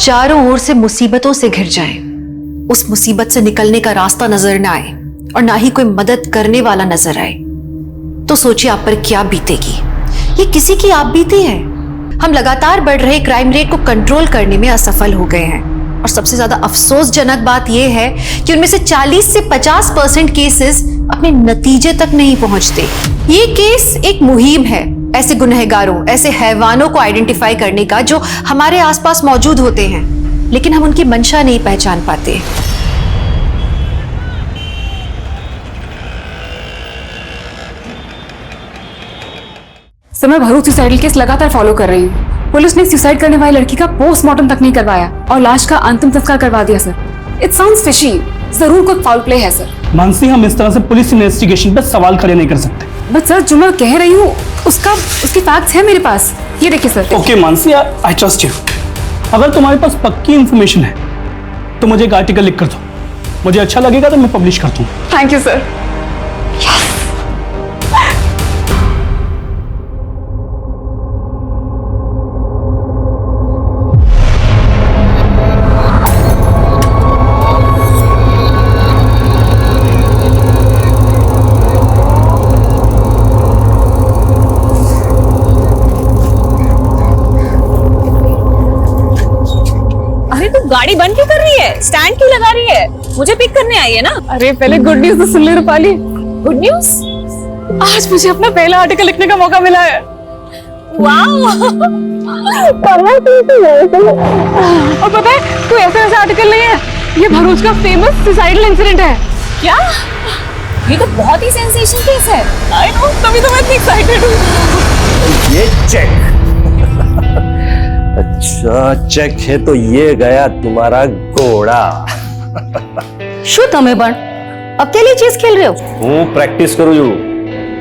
चारों ओर से मुसीबतों से घिर जाए, उस मुसीबत से निकलने का रास्ता नजर ना आए और ना ही कोई मदद करने वाला नजर आए, तो सोचिए आप पर क्या बीतेगी। ये किसी की आप बीती है। हम लगातार बढ़ रहे क्राइम रेट को कंट्रोल करने में असफल हो गए हैं और सबसे ज्यादा अफसोसजनक बात यह है कि उनमें से 40 से 50% केसेस अपने नतीजे तक नहीं पहुंचते। ये केस एक मुहिम है ऐसे गुनहगारों, ऐसे हैवानों को आइडेंटिफाई करने का जो हमारे आसपास मौजूद होते हैं, लेकिन हम उनकी मंशा नहीं पहचान पाते। सर, मैं भरूच सुसाइडल केस लगातार फॉलो कर रही हूँ। पुलिस ने सुसाइड करने वाली लड़की का पोस्टमार्टम तक नहीं करवाया और लाश का अंतिम संस्कार करवा दिया सर। It sounds fishy. जरूर कोई फाउल प्ले है सर। मानसी, हम इस तरह से पुलिस इन्वेस्टिगेशन पर सवाल खड़े नहीं कर सकते। बट सर, जो मैं कह रही हूँ उसके फैक्ट्स है मेरे पास। ये देखिए sir. Okay Mansi, I trust you. अगर तुम्हारे पास पक्की इंफॉर्मेशन है तो मुझे एक आर्टिकल लिख कर दो। मुझे अच्छा लगेगा तो मैं पब्लिश कर दूँ। Thank you sir. गाड़ी बंद क्यों कर रही है? स्टैंड क्यों लगा रही है? मुझे पिक करने आई है ना। अरे पहले गुड न्यूज तो सुन ले रूपाली। Good news? आज मुझे अपना पहला आर्टिकल लिखने का मौका मिला है। वाओ! और पता है, कोई ऐसा आर्टिकल नहीं है, ये भरूच का फेमस सुसाइडल इंसिडेंट है। क्या? ये तो बहुत ही सेंसेशनल केस है। आई नो, तभी तो मैं इतनी एक्साइटेड हूँ। ये चेक। अच्छा, चेक है तो ये गया तुम्हारा घोड़ा। શું તમે પણ अकेली चेस खेल रहे हो? हूँ प्रैक्टिस करूँ यू।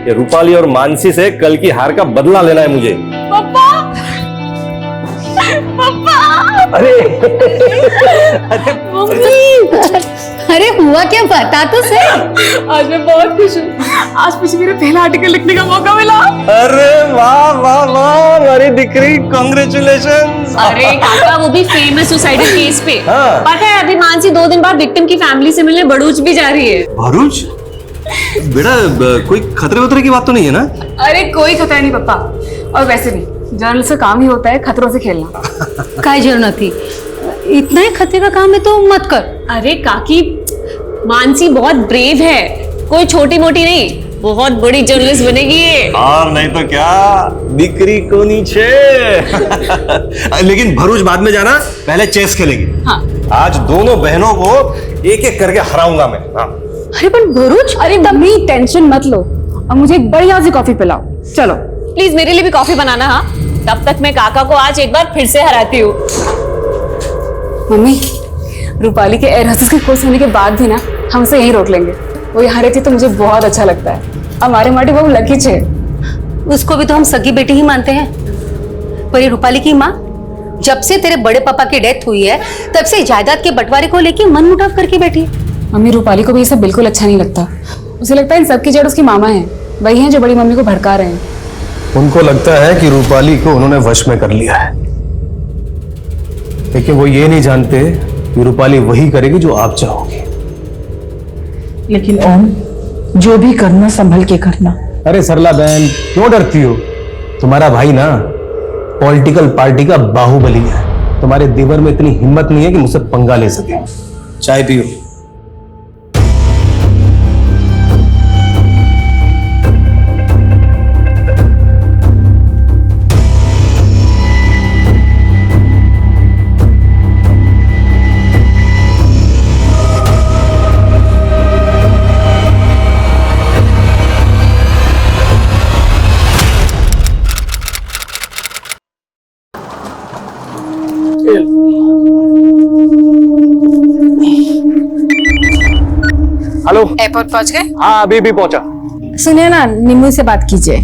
ये रूपाली और मानसी से कल की हार का बदला लेना है मुझे। पापा! पापा! अरे मम्मी! अरे हुआ क्या, बता तो सही। आज मैं बहुत खुश हूँ। आज मुझे मेरा पहला आर्टिकल लिखने का मौका मिला। अरे वाह वाह वाह, हमारी दिक्री, कांग्रेचुलेशंस। अरे काका, वो भी फेमस सुसाइडल केस पे। हाँ। पता है, अभी मानसी 2 दिन बाद विक्टिम की फैमिली से मिलने भरूच भी जा रही है। भरूच? बेटा, कोई खतरे वतरे की बात तो नहीं है ना? अरे कोई खतरा नहीं पापा। और वैसे भी जर्नलिस्ट का काम ही होता है खतरों से खेलना। काई जरूरत नहीं थी, इतना ही खतरे का काम है तो मत कर। अरे काकी, मानसी बहुत ब्रेव है, कोई छोटी मोटी नहीं, बहुत बड़ी जर्नलिस्ट बनेगी ये। और नहीं तो क्या, दिक्री को नीचे। लेकिन भरूच बाद में जाना, पहले चेस खेलेंगे। हाँ। आज दोनों बहनों को एक एक करके हराऊंगा मैं। हाँ। अरे पर भरूच, अरे मम्मी टेंशन मत लो, अब मुझे एक बढ़िया सी कॉफी पिलाओ। चलो प्लीज मेरे लिए भी कॉफी बनाना। हाँ, तब तक मैं काका को आज एक बार फिर से हराती हूँ। मम्मी, रूपाली के एयर होस्टेस के कोर्स होने के बाद भी ना हम उसे यहीं रोक लेंगे। वो यहाँ रहती तो मुझे बहुत अच्छा लगता है। हमारे माटी वो लकी छे। उसको भी तो हम सगी बेटी ही मानते हैं। पर ये रूपाली की माँ, जब से तेरे बड़े पापा की डेथ हुई है तब से जायदाद के बंटवारे को लेके मन मुटाव करके बैठी है। मम्मी, रूपाली को भी ये सब बिल्कुल अच्छा नहीं लगता। उसे लगता है इन सबकी जड़ उसकी मामा है, वही हैं जो बड़ी मम्मी को भड़का रहे हैं। उनको लगता है कि रूपाली को उन्होंने वश में कर लिया है, लेकिन वो ये नहीं जानते कि रूपाली वही करेगी जो आप चाहोगे। लेकिन ओम, जो भी करना संभल के करना। अरे सरला बहन, क्यों डरती हो? तुम्हारा भाई ना पॉलिटिकल पार्टी का बाहुबली है। तुम्हारे देवर में इतनी हिम्मत नहीं है कि मुझसे पंगा ले सके। चाय पियो। हेलो, एयरपोर्ट पहुंच गए? हाँ अभी भी पहुंचा। सुनिए ना, निम्मू से बात कीजिए।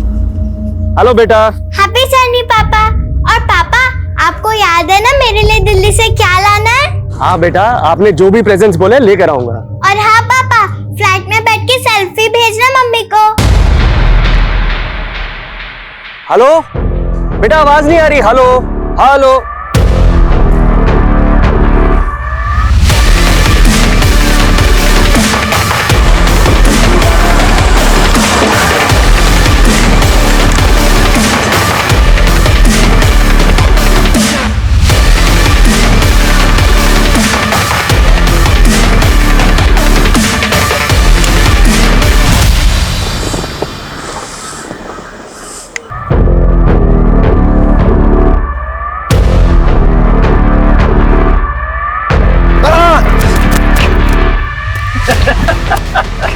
हेलो बेटा। हैप्पी सनी पापा। और पापा, आपको याद है ना मेरे लिए दिल्ली से क्या लाना है? हाँ बेटा, आपने जो भी प्रेजेंट्स बोले लेकर आऊंगा। और हाँ पापा, फ्लाइट में बैठ के सेल्फी भेजना मम्मी को। हेलो बेटा, आवाज नहीं आ रही। Hello hello.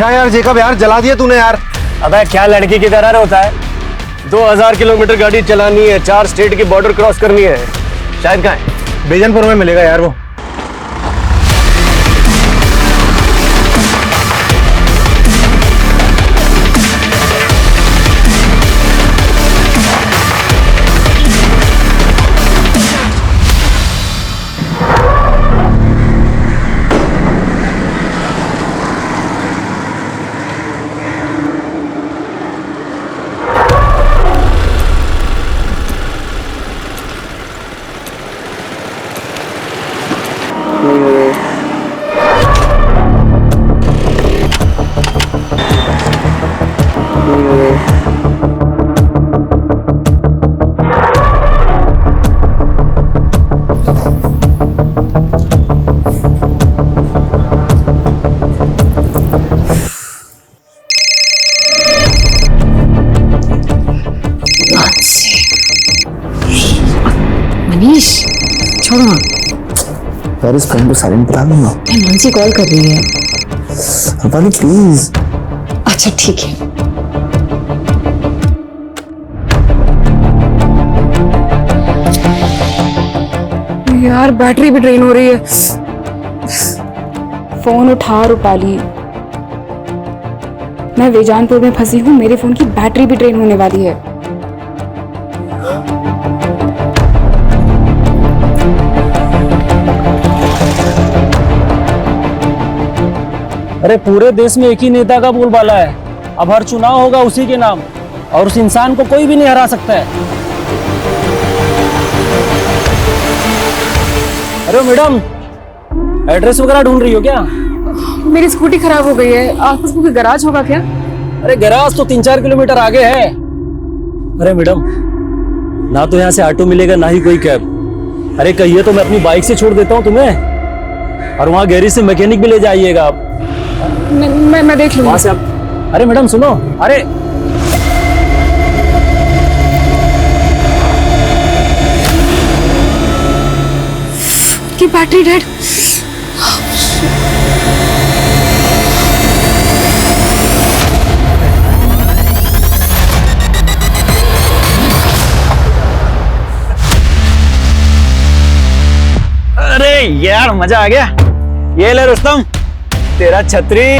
क्या यार जेकब यार जला दिया तूने यार। अबे क्या लड़की की तरह होता है? 2000 किलोमीटर गाड़ी चलानी है, 4 स्टेट की बॉर्डर क्रॉस करनी है। शायद कहाँ है? बेजनपुर में मिलेगा यार वो। मनीष छोड़ो ना, यार इस फोन को साइलेंट करा दूंगा। मानसी कॉल कर रही है। रूपाली प्लीज। अच्छा ठीक है। यार बैटरी भी ड्रेन हो रही है। फोन उठा रूपाली, मैं वेजानपुर में फंसी हूँ, मेरे फोन की बैटरी भी ड्रेन होने वाली है। अरे पूरे देश में एक ही नेता का बोलबाला है, अब हर चुनाव होगा उसी के नाम, और उस इंसान को कोई भी नहीं हरा सकता है। अरे मैडम, एड्रेस वगैरह ढूंढ रही हो क्या? मेरी स्कूटी खराब हो गई है, आसपास कोई गैराज होगा क्या? अरे गैराज तो 3-4 किलोमीटर आगे है। अरे मैडम, ना तो यहाँ से ऑटो मिलेगा ना ही कोई कैब। अरे कहिए तो मैं अपनी बाइक से छोड़ देता हूँ तुम्हें, और वहाँ गैरेज से मैकेनिक भी ले जाइएगा आप। मैं देख लूंगा। वहाँ से आप। अरे मैडम सुनो, अरे की बैटरी डेड। अरे यार मजा आ गया। ये ले रुस्तम, तेरा छतरी।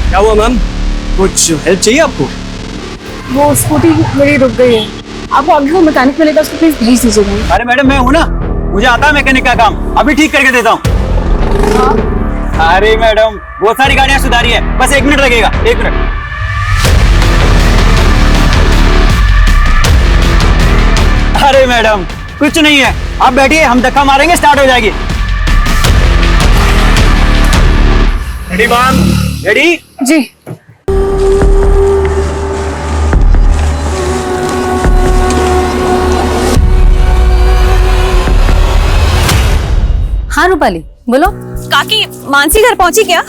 क्या हुआ मैम, कुछ हेल्प चाहिए आपको? वो स्कूटी मेरी रुक गई है, आपको आगे वो मैकेनिक मिलेगा, उसको प्लीज भेज दीजिएगा। अरे मैडम मैं हूं ना, मुझे आता है मैकेनिक का काम, अभी ठीक करके देता हूँ। अरे मैडम बहुत सारी गाड़ियां सुधारी है, बस 1 मिनट लगेगा, 1 मिनट। अरे मैडम कुछ नहीं है, आप बैठिए, हम धक्का मारेंगे, स्टार्ट हो जाएगी। Ready ma'am? रेडी? जी। हाँ रूपाली बोलो। काकी, मानसी घर पहुंची क्या?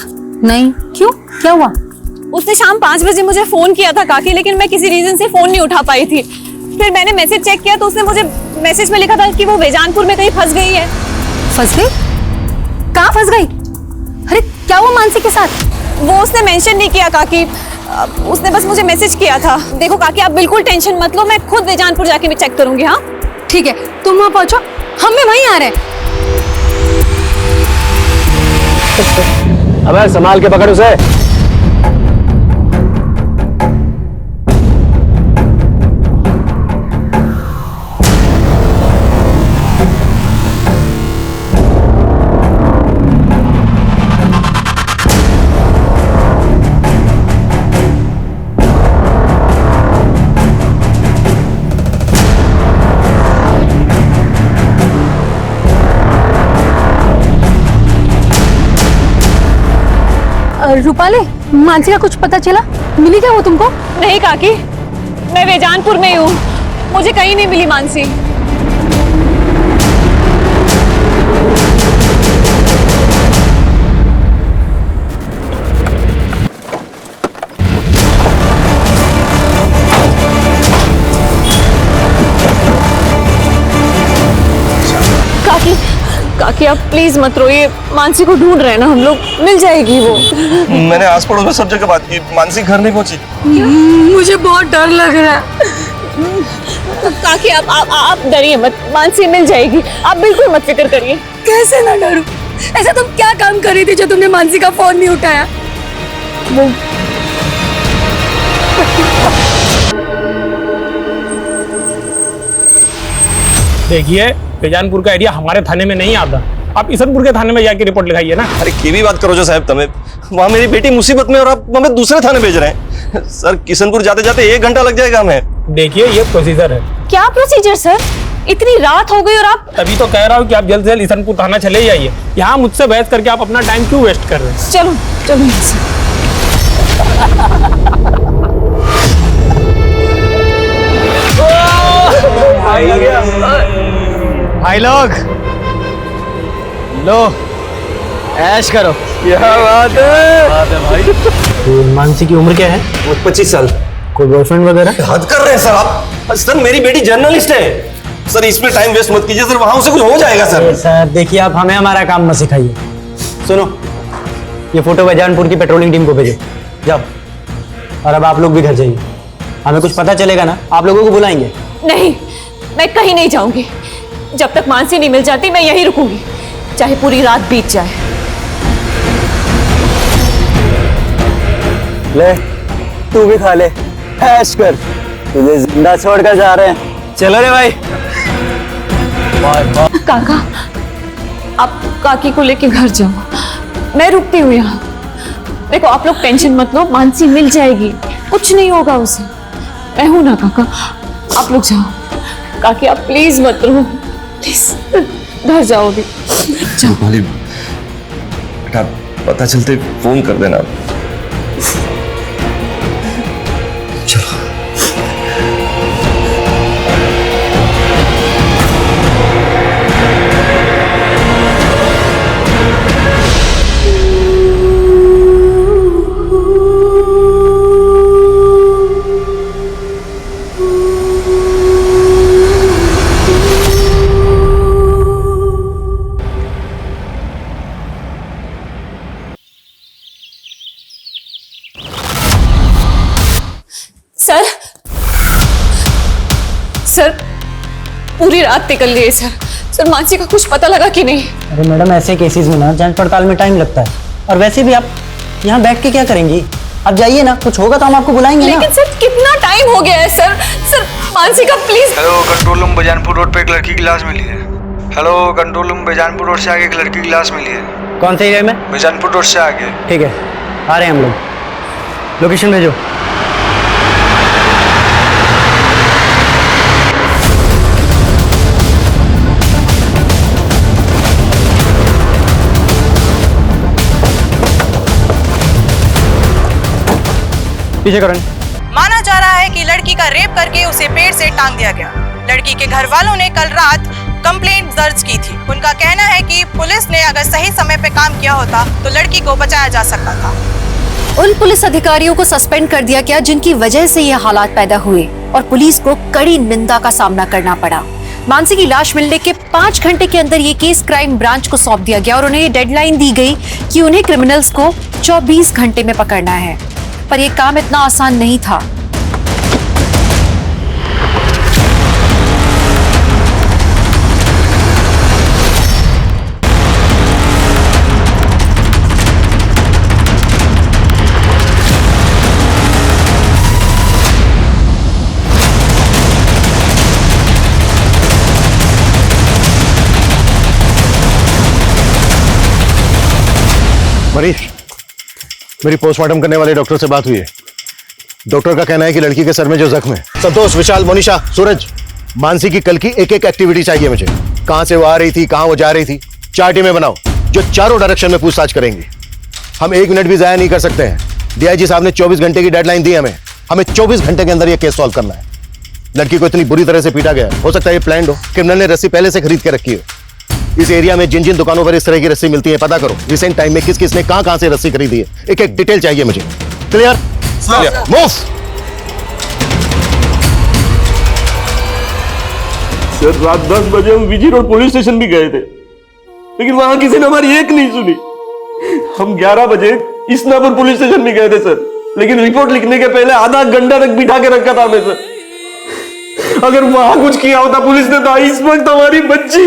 नहीं, क्यों, क्या हुआ? उसने शाम 5 बजे मुझे फोन किया था काकी, लेकिन मैं किसी रीजन से फोन नहीं उठा पाई थी। फिर मैंने मैसेज चेक किया तो उसने मुझे मैसेज में लिखा था कि वो वेजानपुर में कहीं फंस गई है। फंस गई? कहाँ फंस गई? अरे क्या हुआ मानसी के साथ? वो उसने मेंशन नहीं किया काकी, उसने बस मुझे मैसेज किया था। देखो काकी, आप बिल्कुल टेंशन मत लो, मैं खुद वेजानपुर जाके भी चेक करूंगी। हाँ ठीक है, तुम वहां पहुंचो, हम भी वहीं आ रहे हैं। अबे संभाल के पकड़ उसे। रूपाली, मानसी का कुछ पता चला? मिली क्या वो तुमको? नहीं काकी, मैं वेजानपुर में ही हूँ, मुझे कहीं नहीं मिली मानसी। काकी आप प्लीज मत रोइए, मानसी को ढूंढ रहे हैं ना हम लोग, मिल जाएगी वो। मैंने आस पड़ोस में सब जगह बात की, मानसी घर नहीं पहुंची। मुझे बहुत डर लग रहा है। काकी आप डरिए मत, मानसी मिल जाएगी, आप बिल्कुल मत फिक्र करिए। कैसे ना डरूं? ऐसा तुम क्या काम कर रही थी जो तुमने मानसी का फोन नहीं उठाया? वो देखिए, बेजानपुर का एरिया हमारे थाने में नहीं आता, आप ईसनपुर के थाने में जाके रिपोर्ट लिखाइए ना। अरे की भी बात करो जो साहब, तुम्हें वहाँ मेरी बेटी मुसीबत में और आप हमें दूसरे थाने भेज रहे हैं। सर किशनपुर जाते जाते 1 घंटा लग जाएगा हमें। देखिए ये प्रोसीजर है। क्या प्रोसीजर सर? इतनी रात हो गई और आप। तभी तो कह रहा हूँ कि आप जल्द से जल्द ईसनपुर थाना चले जाइए। यहाँ मुझसे बहस करके आप अपना टाइम क्यों वेस्ट कर रहे हैं? चलो चलो यहाँ से। भाई लोग लो ऐश करो। क्या बात है भाई। तो मानसी की उम्र क्या है? 25 साल। कोई बॉयफ्रेंड वगैरह? हद कर रहे हैं सर आप। सर मेरी बेटी जर्नलिस्ट है सर, इसमें टाइम वेस्ट मत कीजिए सर, वहां से कुछ हो जाएगा सर। सर देखिए, आप हमें हमारा काम मत सिखाइए। सुनो, ये फोटो बेजानपुर की पेट्रोलिंग टीम को भेजो, जाओ। और अब आप लोग भी घर जाइए, हमें कुछ पता चलेगा ना आप लोगों को बुलाएंगे। नहीं, मैं कहीं नहीं जाऊंगी, जब तक मानसी नहीं मिल जाती मैं यहीं रुकूंगी, चाहे पूरी रात बीत जाए। ले तू भी खा ले, ऐश कर, तुझे जिंदा छोड़कर जा रहे हैं। चलो रे भाई। काका आप काकी को लेके घर जाओ, मैं रुकती हूँ यहाँ। देखो आप लोग टेंशन मत लो, मानसी मिल जाएगी, कुछ नहीं होगा उसे, मैं हूं ना काका, आप लोग जाओ। काकी आप प्लीज मत रो, प्लीज घर जाओ अभी। बेटा पता चलते फोन कर देना। सर सर पूरी रात निकल गई सर। सर मानसी का कुछ पता लगा कि नहीं? अरे मैडम, ऐसे केसेस में ना जांच पड़ताल में टाइम लगता है, और वैसे भी आप यहाँ बैठ के क्या करेंगी? आप जाइए ना, कुछ होगा तो हम आपको बुलाएंगे ना। लेकिन सर कितना टाइम हो गया है सर। सर मानसी का please. Hello, control room Bejanpur road पे एक लड़की की लाश मिली है। Hello, control room Bejanpur road से आगे एक लड़की की लाश मिली है। कौन से एरिया में? बेजानपुर रोड से आगे। ठीक है, आ रहे हैं हम लोग, लोकेशन भेजो। पीछे करो। माना जा रहा है कि लड़की का रेप करके उसे पेड़ से टांग दिया गया। लड़की के घर वालों ने कल रात कंप्लेंट दर्ज की थी। उनका कहना है कि पुलिस ने अगर सही समय पे काम किया होता तो लड़की को बचाया जा सकता था। उन पुलिस अधिकारियों को सस्पेंड कर दिया गया जिनकी वजह से ये हालात पैदा हुए और पुलिस को कड़ी निंदा का सामना करना पड़ा। मानसी की लाश मिलने के 5 घंटे के अंदर ये केस क्राइम ब्रांच को सौंप दिया गया और उन्हें ये डेडलाइन दी गई कि उन्हें क्रिमिनल्स को 24 घंटे में पकड़ना है। पर यह काम इतना आसान नहीं था। मरीज, मेरी पोस्टमार्टम करने वाले डॉक्टर से बात हुई है। डॉक्टर का कहना है कि लड़की के सर में जो जख्म है। संतोष, विशाल, मोनिशा, सूरज, मानसी की कल की एक एक एक्टिविटी चाहिए मुझे। कहां से वो आ रही थी, कहां वो जा रही थी, 4 टीमें बनाओ जो चारों डायरेक्शन में पूछताछ करेंगी। हम 1 मिनट भी जाया नहीं कर सकते हैं। डीआईजी साहब ने 24 घंटे की डेडलाइन दी हमें 24 घंटे के अंदर ये केस सॉल्व करना है। लड़की को इतनी बुरी तरह से पीटा गया, हो सकता है ये प्लान्ड हो, क्रिमिनल ने रस्सी पहले से खरीद के रखी हो। इस एरिया में जिन जिन दुकानों पर इस तरह की रस्सी मिलती है पता करो। रिसेंट टाइम में किस किस ने कहां से रस्सी खरीदी है, एक एक डिटेल चाहिए मुझे। क्लियर? मूव। सर रात 10 बजे हम विजी रोड पुलिस स्टेशन भी गए थे। लेकिन वहां किसी ने हमारी एक नहीं सुनी। हम 11 बजे इस्नापुर पुलिस स्टेशन में गए थे सर, लेकिन रिपोर्ट लिखने के पहले आधा घंटा तक बिठा के रखा था हमें सर। अगर वहां कुछ किया होता पुलिस ने तो इस वक्त हमारी बच्ची।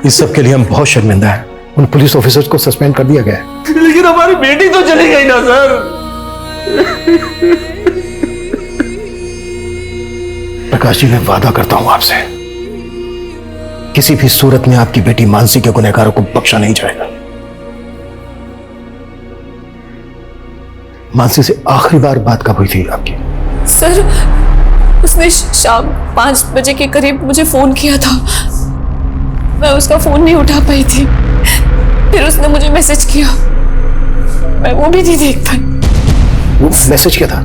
इस सब के लिए हम बहुत शर्मिंदा हैं। उन पुलिस ऑफिसर्स को सस्पेंड कर दिया गया है। लेकिन हमारी बेटी तो चली गई ना सर। प्रकाश जी, मैं वादा करता हूं आपसे, किसी भी सूरत में आपकी बेटी मानसी के गुनहगारों को बख्शा नहीं जाएगा। मानसी से आखिरी बार बात कब हुई थी आपकी? सर, उसने शाम 5 बजे के करीब मुझे फोन किया था। मैं उसका फोन नहीं उठा पाई थी। फिर उसने मुझे मैसेज किया, मैं वो भी नहीं देख पाई। वो मैसेज क्या था?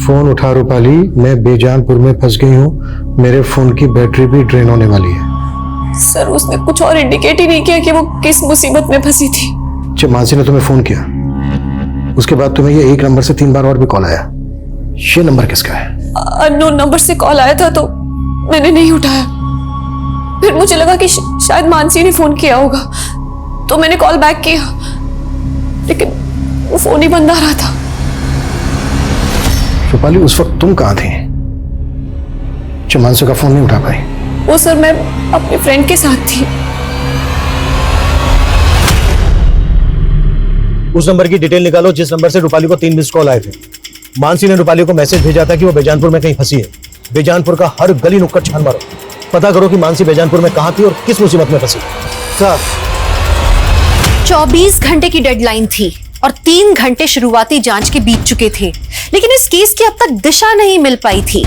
फोन उठा रूपाली, मैं बेजानपुर में फंस गई हूँ, मेरे फोन की बैटरी भी ड्रेन होने वाली है। सर, उसने कुछ और इंडिकेट ही नहीं किया कि वो किस मुसीबत में फंसी थी। जब मानसी ने तुम्हें फोन किया उसके बाद तुम्हें ये एक नंबर से 3 बार और भी कॉल आया, ये नंबर किसका है? अननोन नंबर से कॉल आया था तो मैंने नहीं उठाया। फिर मुझे लगा कि शायद मानसी ने फोन किया होगा, तो मैंने कॉल बैक किया, लेकिन वो फोन ही बंद आ रहा था। रूपाली, उस वक्त तुम कहां थी जब मानसी का फोन नहीं उठा पाई? वो सर, मैं अपने फ्रेंड के साथ थी। उस नंबर की डिटेल निकालो जिस नंबर से रूपाली को 3 मिस्ड कॉल आए थे। मानसी ने रूपाली को मैसेज भेजा था कि वो बेजानपुर में कहीं फंसी है। बेजानपुर का हर गली नुक्कड़ छान मारो, पता करो कि मानसी बेजानपुर में कहां थी और किस मुसीबत में फंसी। सर, 24 घंटे की डेडलाइन थी और 3 घंटे शुरुआती जांच के बीत चुके थे, लेकिन इस केस की अब तक दिशा नहीं मिल पाई थी।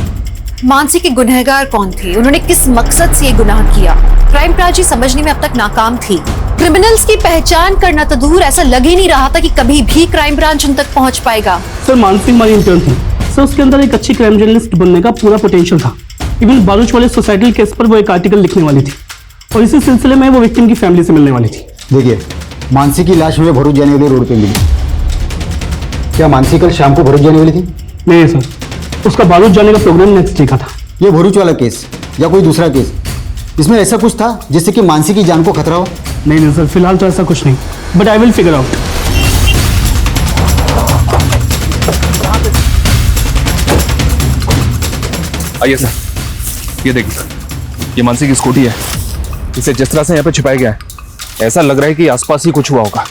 मानसी के गुनहगार कौन थे, उन्होंने किस मकसद से ये गुनाह किया, क्राइम ब्रांच समझने में अब तक नाकाम थी। क्रिमिनल्स की पहचान करना तो दूर, ऐसा लग ही नहीं रहा था कि कभी भी क्राइम ब्रांच उन तक पहुंच पाएगा। सर, मानसी हमारी इंटर्न थी सर, उसके अंदर एक अच्छी क्राइम जर्नलिस्ट बनने का पूरा पोटेंशियल था। इवन बालूच वाले सोसाइटल केस पर वो एक आर्टिकल लिखने वाली थी और इसी सिलसिले में वो विक्टिम की फैमिली से मिलने वाली थी। देखिए, मानसी की लाश हमें भरूच जाने वाली रोड पे मिली। क्या मानसी कल शाम को भरूच जाने वाली थी? नहीं सर, उसका बालूच जाने का प्रोग्राम नेक्स्ट डे का था। ये भरूच वाला केस या कोई दूसरा केस, इसमें ऐसा कुछ था जिससे कि मानसी की जान को खतरा हो? नहीं सर, फिलहाल तो ऐसा कुछ नहीं, but I will figure out. आइए सर, ये देखिए सर, ये मानसी की स्कूटी है। इसे जिस तरह से यहाँ पे छिपाया गया है, ऐसा लग रहा है कि आसपास ही कुछ हुआ होगा।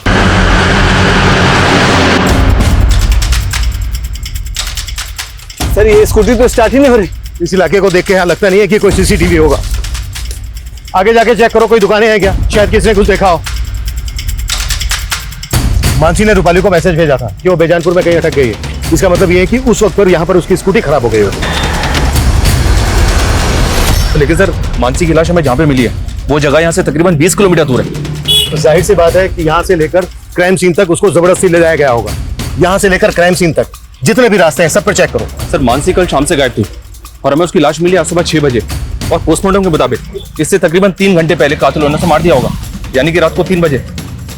सर, ये स्कूटी तो स्टार्ट ही नहीं हो रही। इस इलाके को देख के यहाँ लगता नहीं है कि कोई सीसीटीवी होगा। आगे जाके चेक करो, कोई दुकानें हैं क्या, शायद किसी ने कुछ देखा हो। मानसी ने रूपाली को मैसेज भेजा था कि वो बेजानपुर में कहीं अटक गई है। इसका मतलब ये है कि उस वक्त पर यहाँ पर उसकी स्कूटी खराब हो गई होगी। लेकिन सर, मानसी की लाश हमें जहाँ पे मिली है वो जगह यहाँ से तकरीबन 20 किलोमीटर दूर है। तो जाहिर सी बात है कि यहाँ से लेकर क्राइम सीन तक उसको जबरदस्ती ले जाया गया होगा। यहाँ से लेकर क्राइम सीन तक जितने भी रास्ते हैं सब पर चेक करो। सर, मानसी कल शाम से गायब थी और हमें उसकी लाश मिली आज सुबह 6 बजे और पोस्टमार्टम के मुताबिक इससे तकरीबन 3 घंटे पहले कातिल ने उसे मार दिया होगा, यानी कि रात को 3 बजे।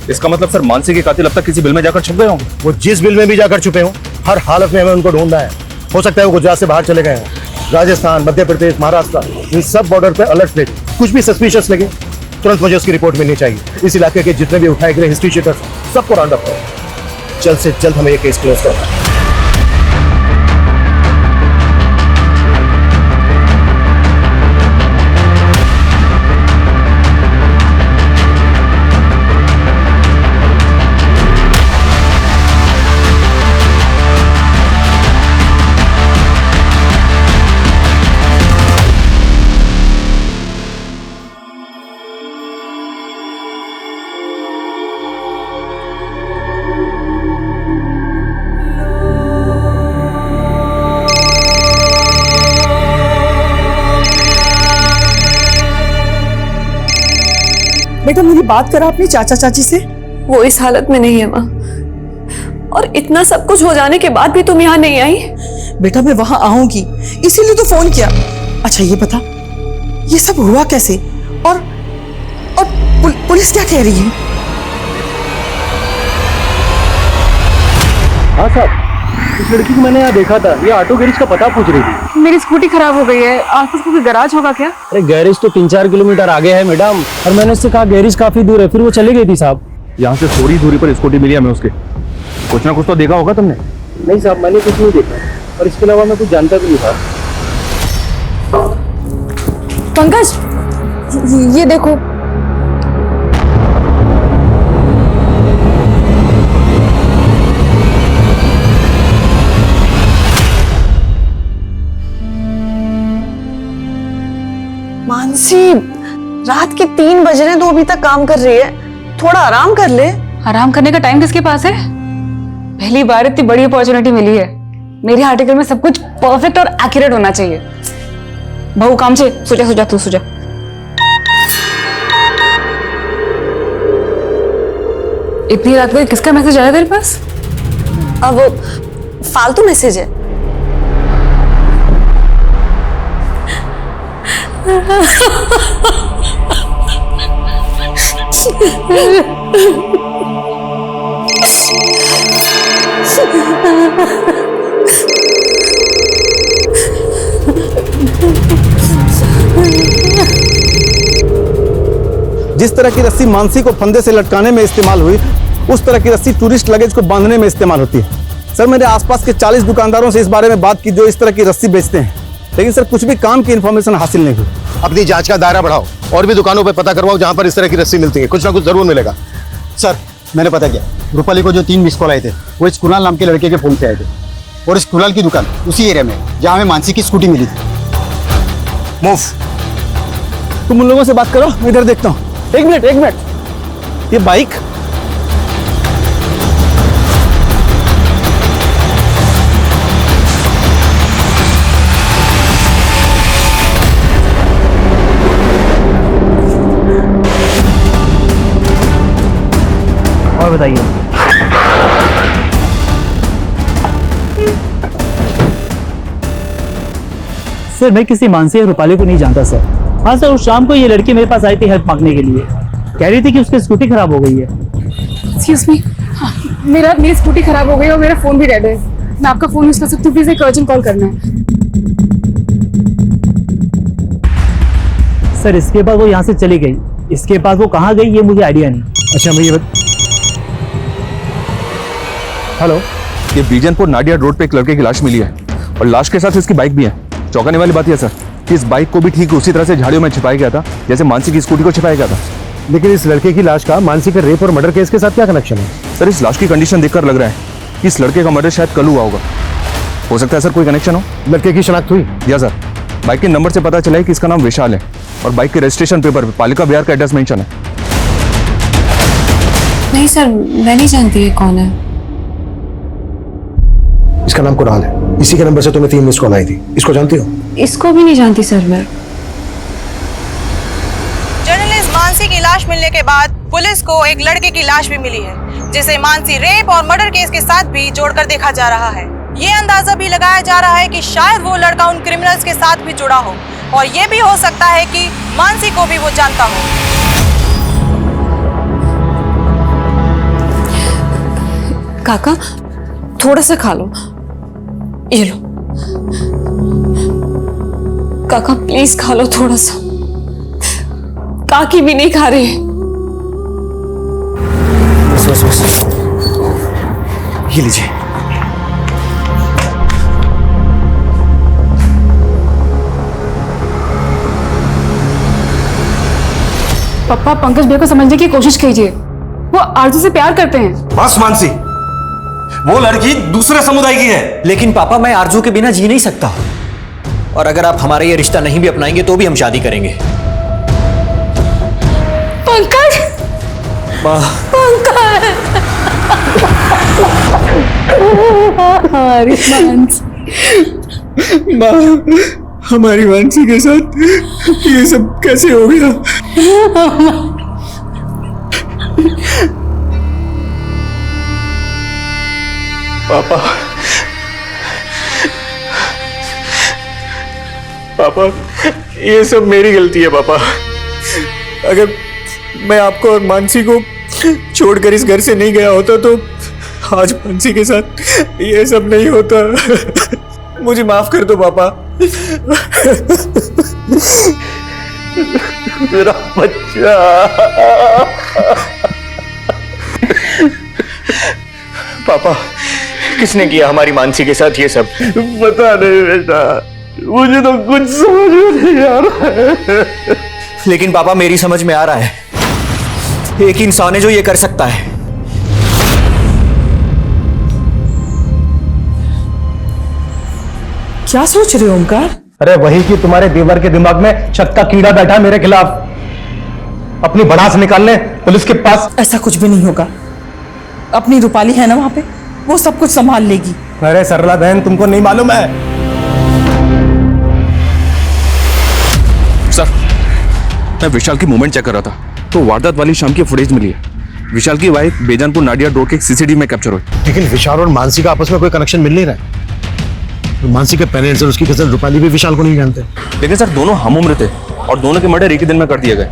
इसका मतलब सर, मानसी के कातिल अब तक किसी बिल में जाकर छुप गए होंगे। वो जिस बिल में भी जाकर छुपे हों, हर हालत में हमें उनको ढूंढना है। हो सकता है वो गुजरात से बाहर चले गए हों, राजस्थान, मध्य प्रदेश, महाराष्ट्र, इन सब बॉर्डर पे अलर्ट प्लेट। कुछ भी सस्पिशियस लगे तुरंत मुझे उसकी रिपोर्ट मिलनी चाहिए। इस इलाके के जितने भी उठाए गए हिस्ट्री शीटर्स सबको राउंड अप करो। जल्द से जल्द हमें ये केस क्लोज करना है। बेटा, मेरी बात करा अपने चाचा चाची से? वो इस हालत में नहीं है माँ, और इतना सब कुछ हो जाने के बाद भी तुम यहाँ नहीं आई। बेटा, मैं वहां आऊंगी इसीलिए तो फोन किया। अच्छा ये बता, ये सब हुआ कैसे और पुलिस क्या कह रही है? हाँ साहब, इस लड़की को मैंने यहाँ देखा था, ये ऑटो गैरेज का पता पूछ रही थी। मेरी स्कूटी खराब हो गई है, आसपास कोई गैराज होगा क्या? अरे गैरेज तो 3-4 किलोमीटर आगे है मैडम, और मैंने उससे कहा गैरेज काफी दूर है, फिर वो चली गई थी साहब। यहाँ से थोड़ी दूरी पर स्कूटी मिली हमें उसके। कुछ ना कुछ तो देखा होगा तुमने? नहीं साहब, मैंने कुछ नहीं देखा, और इसके अलावा मैं कुछ जानता भी नहीं था। पंकज, ये देखो। मानसी, रात के 3 बज रहे हैं, तो अभी तक काम कर रही है। थोड़ा आराम कर ले। आराम करने का टाइम किसके पास है? पहली बार इतनी बड़ी अपॉर्चुनिटी मिली है। मेरे आर्टिकल में सब कुछ परफेक्ट और एक्यूरेट होना चाहिए। बहू काम से सुजा तू सुजा। इतनी रात को किसका मैसेज आया तेरे पास? अब वो फालतू मैसेज है। जिस तरह की रस्सी मानसी को फंदे से लटकाने में इस्तेमाल हुई, उस तरह की रस्सी टूरिस्ट लगेज को बांधने में इस्तेमाल होती है। सर, मैंने आसपास के 40 दुकानदारों से इस बारे में बात की जो इस तरह की रस्सी बेचते हैं, लेकिन सर कुछ भी काम की इंफॉर्मेशन हासिल नहीं हुई। अपनी जांच का दायरा बढ़ाओ और भी दुकानों पे पता करवाओ जहां पर इस तरह की रस्सी मिलती है। कुछ ना कुछ जरूर मिलेगा। सर, मैंने पता किया, रूपाली को जो 3 मिस कॉल आए थे वो इस कुणाल नाम के लड़के के फोन से आए थे, और इस कुणाल की दुकान उसी एरिया में जहाँ हमें मानसी की स्कूटी मिली थी। मूव। तुम उन लोगों से बात करो, मैं इधर देखता हूँ। एक मिनट, ये बाइक और बताइए। सर, मैं किसी मानसी या रूपाली को नहीं जानता सर। हाँ सर, उस शाम को ये लड़की मेरे पास आई थी हेल्प मांगने के लिए। कह रही थी कि उसकी स्कूटी खराब हो गई है। एक्सक्यूज मी, मेरी स्कूटी खराब हो गई और मेरा फोन भी डेड है। मैं आपका फोन यूज कर सकती हूँ? प्लीज एक अर्जेंट कॉल करना है। सर, इसके बाद वो यहाँ से चली गई। इसके बाद वो कहाँ गई ये मुझे आइडिया नहीं। अच्छा भैया, हेलो, ये बीजनपुर नाडिया रोड पे एक लड़के की लाश मिली है, और लाश के साथ इसकी बाइक भी है। चौंकाने वाली बात यह सर कि इस बाइक को भी ठीक उसी तरह से झाड़ियों में छिपाया गया था जैसे मानसी की स्कूटी को छिपाया गया था। लेकिन इस लड़के की लाश का मानसी के रेप और मर्डर केस के साथ क्या कनेक्शन है? सर, इस लाश की कंडीशन देखकर लग रहा है कि इस लड़के का मर्डर शायद कल हुआ होगा। हो सकता है सर कोई कनेक्शन हो। लड़के की शनाख्त हुई? या सर, बाइक के नंबर से पता चला है कि इसका नाम विशाल है, और बाइक के रजिस्ट्रेशन पेपर पे पालिका बिहार का एड्रेस मेंशन है। नहीं सर, मैं नहीं जानती है कौन है। इसका नाम कुणाल है। इसी के नंबर से तुम्हें 3 मिस कॉल आई थी। इसको जानती हो? इसको भी नहीं जानती सर मैं। जर्नलिस्ट मानसी की लाश मिलने के बाद पुलिस को एक लड़के की लाश भी मिली है, जिसे मानसी रेप और मर्डर केस के साथ भी जोड़कर देखा जा रहा है। ये अंदाजा भी लगाया जा रहा है कि शायद वो लड़का उन क्रिमिनल्स के साथ भी जुड़ा हो, और ये भी हो सकता है कि मानसी को भी वो जानता हो। काका, थोड़ा सा खा लो। ये लो काका, प्लीज खा लो थोड़ा सा। काकी भी नहीं खा रहे। बस। ये लीजिए। पापा, पंकज भैया को समझने की कोशिश कीजिए। वो आरजू से प्यार करते हैं। बस मानसी, वो लड़की दूसरे समुदाय की है। लेकिन पापा, मैं आरजू के बिना जी नहीं सकता, और अगर आप हमारा ये रिश्ता नहीं भी अपनाएंगे तो भी हम शादी करेंगे। पंकज, पंकज, हमारी मानसी, हमारी मानसी के साथ ये सब कैसे हो गया? पापा, ये सब मेरी गलती है पापा। अगर मैं आपको और मानसी को छोड़कर इस घर से नहीं गया होता आज मानसी के साथ ये सब नहीं होता। मुझे माफ कर दो पापा। मेरा बच्चा। पापा, किसने किया हमारी मानसी के साथ ये सब? पता नहीं बेटा, मुझे तो कुछ समझ में नहीं आ रहा है। लेकिन पापा मेरी समझ में आ रहा है, एक इंसान है जो ये कर सकता है। क्या सोच रहे हो ओमकार? अरे वही कि तुम्हारे देवर के दिमाग में शक का कीड़ा बैठा है मेरे खिलाफ। अपनी भड़ास निकालने पुलिस के पास। ऐसा कुछ भी नहीं होगा। अपनी रूपाली है ना वहां पे, वो सब कुछ संभाल लेगी। अरे सरला बहन, तुमको नहीं मालूम है? सर, मैं विशाल की मूवमेंट चेक कर रहा था तो वारदात वाली शाम की फुटेज मिली है। विशाल की वाइफ बेजानपुर नाडिया रोड के सीसीटीवी में कैप्चर हुई। लेकिन विशाल और मानसी का आपस में कोई कनेक्शन मिल नहीं रहा है। मानसी के पेरेंट्स और उसकी कजन रूपाली भी विशाल को नहीं जानते। लेकिन सर दोनों हम उम्र थे और दोनों के मर्डर एक ही दिन में कर दिए गए।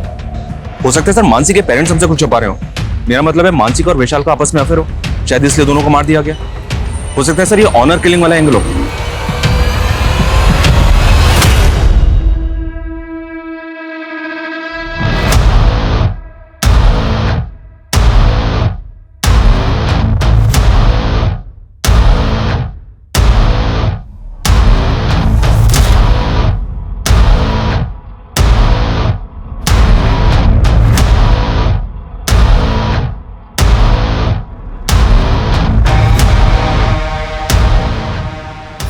हो सकता है सर मानसी के पेरेंट्स हमसे कुछ छुपा रहे हो। मेरा मतलब है मानसी का और विशाल का आपस में अफेयर हो, शायद इसलिए दोनों को मार दिया गया। हो सकता है सर ये ऑनर किलिंग वाला एंगल हो।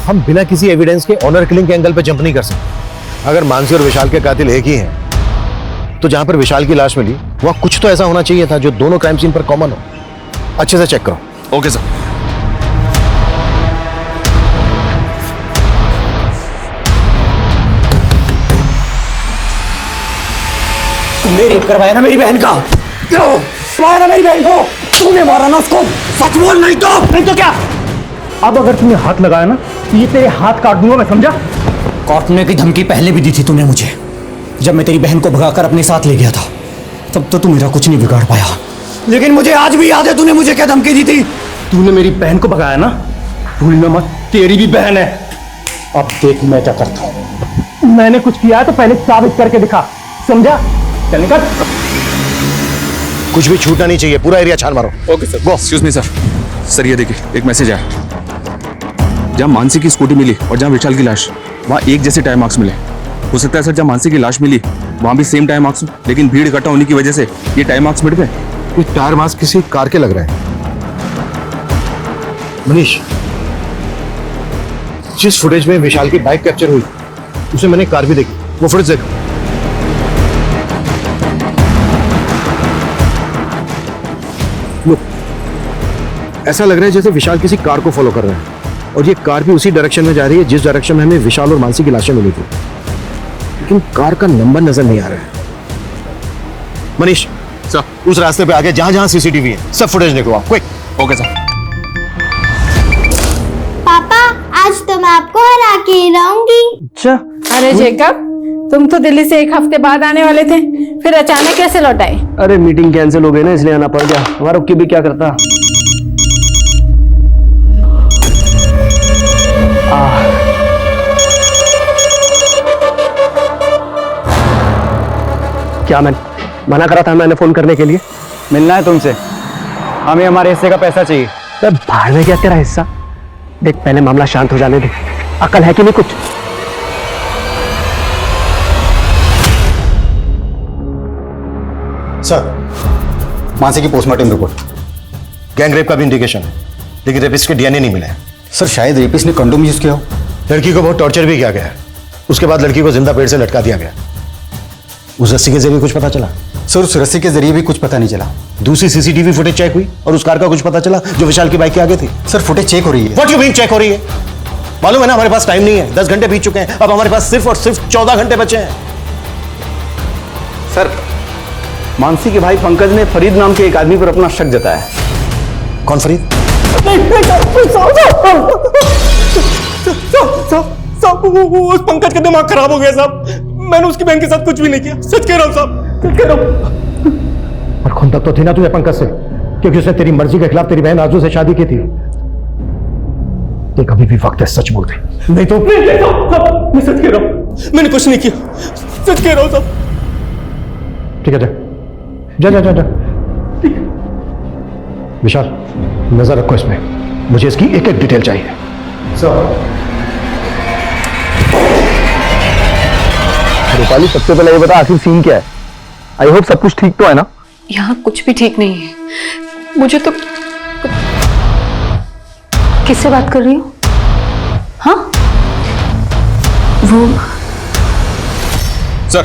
हम बिना किसी एविडेंस के ऑनर किलिंग के एंगल पे जंप नहीं कर सकते। अगर मानसी और विशाल के कातिल एक ही हैं, तो जहां पर विशाल की लाश मिली वहां कुछ तो ऐसा होना चाहिए था जो दोनों क्राइम सीन पर कॉमन हो। अच्छे से चेक करो। Okay sir. तुमने रेप करवाया ना मेरी बहन का? क्यों मारा ना मेरी बहन को? तूने मारा ना उसको? सच बोल, नहीं तो क्या? अब अगर तुमने हाथ लगाया ना, ये तेरे हाथ काट दूंगा मैं, समझा? काटने की धमकी पहले भी दी थी तूने मुझे, जब मैं तेरी बहन को भगाकर अपने साथ ले गया था। तब तो तू मेरा कुछ नहीं बिगाड़ पाया, लेकिन मुझे आज भी याद है तूने मुझे क्या धमकी दी थी। तूने मेरी बहन को भगाया ना, भूलना मत, तेरी भी बहन है। अब देख मैं क्या करता हूं। मैंने कुछ किया है तो पहले साबित करके दिखा, समझा? चल निकल। कुछ भी छूटना नहीं चाहिए, पूरा एरिया छान मारो। Okay sir. Excuse me sir. Sir ये देखिए, एक मैसेज आया। जहां मानसी की स्कूटी मिली और जहां विशाल की लाश, वहां एक जैसे टायर मार्क्स मिले। हो सकता है सर जहां मानसी की लाश मिली वहां भी सेम टायर मार्क्स, लेकिन भीड़ इकट्ठा होने की वजह से ये टायर मार्क्स मिट गए। ये टायर मार्क्स किसी कार के लग रहे हैं। मनीष, जिस फुटेज में विशाल की बाइक कैप्चर हुई उसे मैंने कार भी देखी, वो फुटेज देखो। लो, ऐसा लग रहा है जैसे विशाल किसी कार को फॉलो कर रहे हैं और ये कार भी उसी डायरेक्शन में जा रही है जिस डायरेक्शन में हमें विशाल और मानसी की लाशें मिली थी, लेकिन कार का नंबर नजर नहीं आ रहा है। मनीष सर, उस रास्ते पे आगे जहां जहां सीसीटीवी है सब फुटेज निकलवा, क्विक। Okay sir. पापा, आज तो मैं आपको हरा के ही रहूंगी। अच्छा। अरे जेकब, तुम तो दिल्ली से एक हफ्ते बाद आने वाले थे, फिर अचानक कैसे लौट आए? अरे मीटिंग कैंसिल हो गई ना, इसलिए आना पड़ गया। हमारा रुक के भी क्या करता। क्या मैं मना करा था मैंने फोन करने के लिए? मिलना है तुमसे, हमें हमारे हिस्से का पैसा चाहिए। तो बाहर में क्या तेरा हिस्सा? देख पहले मामला शांत हो जाने दे, अकल है कि नहीं कुछ? सर, मानसी की पोस्टमार्टम रिपोर्ट, गैंग रेप का भी इंडिकेशन है, लेकिन रेपिस्ट के डीएनए नहीं मिले हैं। सर शायद रेपिस्ट ने कंडोम यूज किया हो। लड़की को बहुत टॉर्चर भी किया गया है, उसके बाद लड़की को जिंदा पेड़ से लटका दिया गया। उस रस्सी के जरिए कुछ पता चला? सर उस रस्सी के जरिए भी कुछ पता नहीं चला। दूसरी सीसीटीवी फुटेज चेक हुई और उस कार का कुछ पता चला जो विशाल की बाइक के आगे थी। सर फुटेज चेक हो रही है। व्हाट यू मीन चेक हो रही है? मालूम है ना हमारे पास टाइम नहीं है, 10 घंटे बीत चुके हैं, अब हमारे पास सिर्फ और सिर्फ 14 घंटे बचे हैं। सर, मानसी के भाई पंकज ने फरीद नाम के एक आदमी पर अपना शक जताया। कौन फरीद? उस पंकज का दिमाग खराब हो गया साहब, मैंने उसकी बहन के साथ कुछ भी नहीं किया, सच कह रहा हूं साहब, सच कह रहा हूं। और खुंदक तो थी ना तुझे पंकज से, क्योंकि उसने तेरी मर्जी के खिलाफ तेरी बहन आरजू से शादी की थी। देख अभी भी वक्त है, सच बोल दे, नहीं तो मैं सच कह रहा हूं, मैंने कुछ नहीं किया, सच कह रहा हूं साहब। ठीक है, जा जा जा जा। विशाल नजर रखो इसमें, मुझे इसकी एक एक डिटेल चाहिए। रूपाली सबसे पहले ये बता आखिर सीन क्या है? आई होप सब कुछ ठीक तो है ना? यहाँ कुछ भी ठीक नहीं है। मुझे तो किससे बात कर रही हो? हाँ वो सर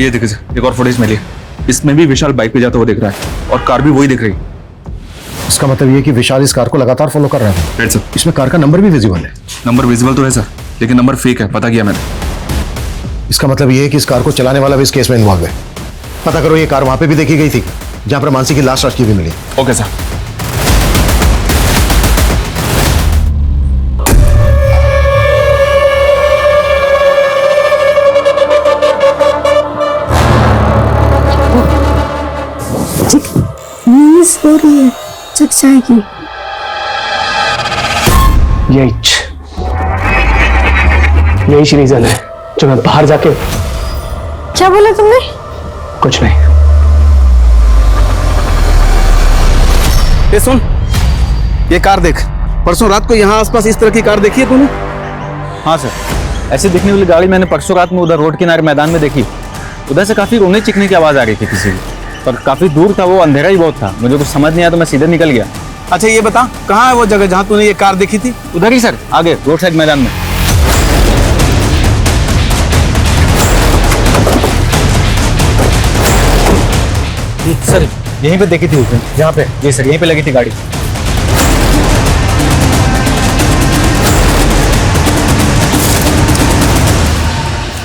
ये देखिए सर, एक और फुटेज मिली है। इसमें भी विशाल बाइक पे जाता हुआ दिख रहा है और कार भी वही दिख रही है। इसका मतलब ये कि विशाल इस कार को लगातार फॉलो कर रहा है। Right sir. इसमें कार का नंबर भी विजिबल है। नंबर विजिबल तो है सर, लेकिन नंबर फेक है, पता किया मैंने। इसका मतलब ये है कि इस कार को चलाने वाला भी इस केस में इन्वॉल्व है। पता करो ये कार वहां पे भी देखी गई थी जहां पर मानसी की लाश रखी हुई मिली। Okay sir. हो रही है, जग जाएगी। यही रीजन है जो मैं बाहर जाके। क्या बोला तुमने? कुछ नहीं। ये सुन, ये कार देख, परसों रात को यहाँ आसपास इस तरह की कार देखी है तूने? हाँ सर, ऐसे दिखने वाली गाड़ी मैंने परसों रात में उधर रोड किनारे मैदान में देखी। उधर से काफी रोने चिकने की आवाज आ रही थी किसी की, पर काफी दूर था वो, अंधेरा ही बहुत था, मुझे कुछ समझ नहीं आया तो मैं सीधे निकल गया। अच्छा ये बता, कहाँ है वो जगह जहाँ तूने ये कार देखी थी? उधर ही सर, आगे रोड साइड मैदान में। सर यहीं पे देखी थी उसने। यहाँ पे? जी सर, यहीं पे लगी थी गाड़ी।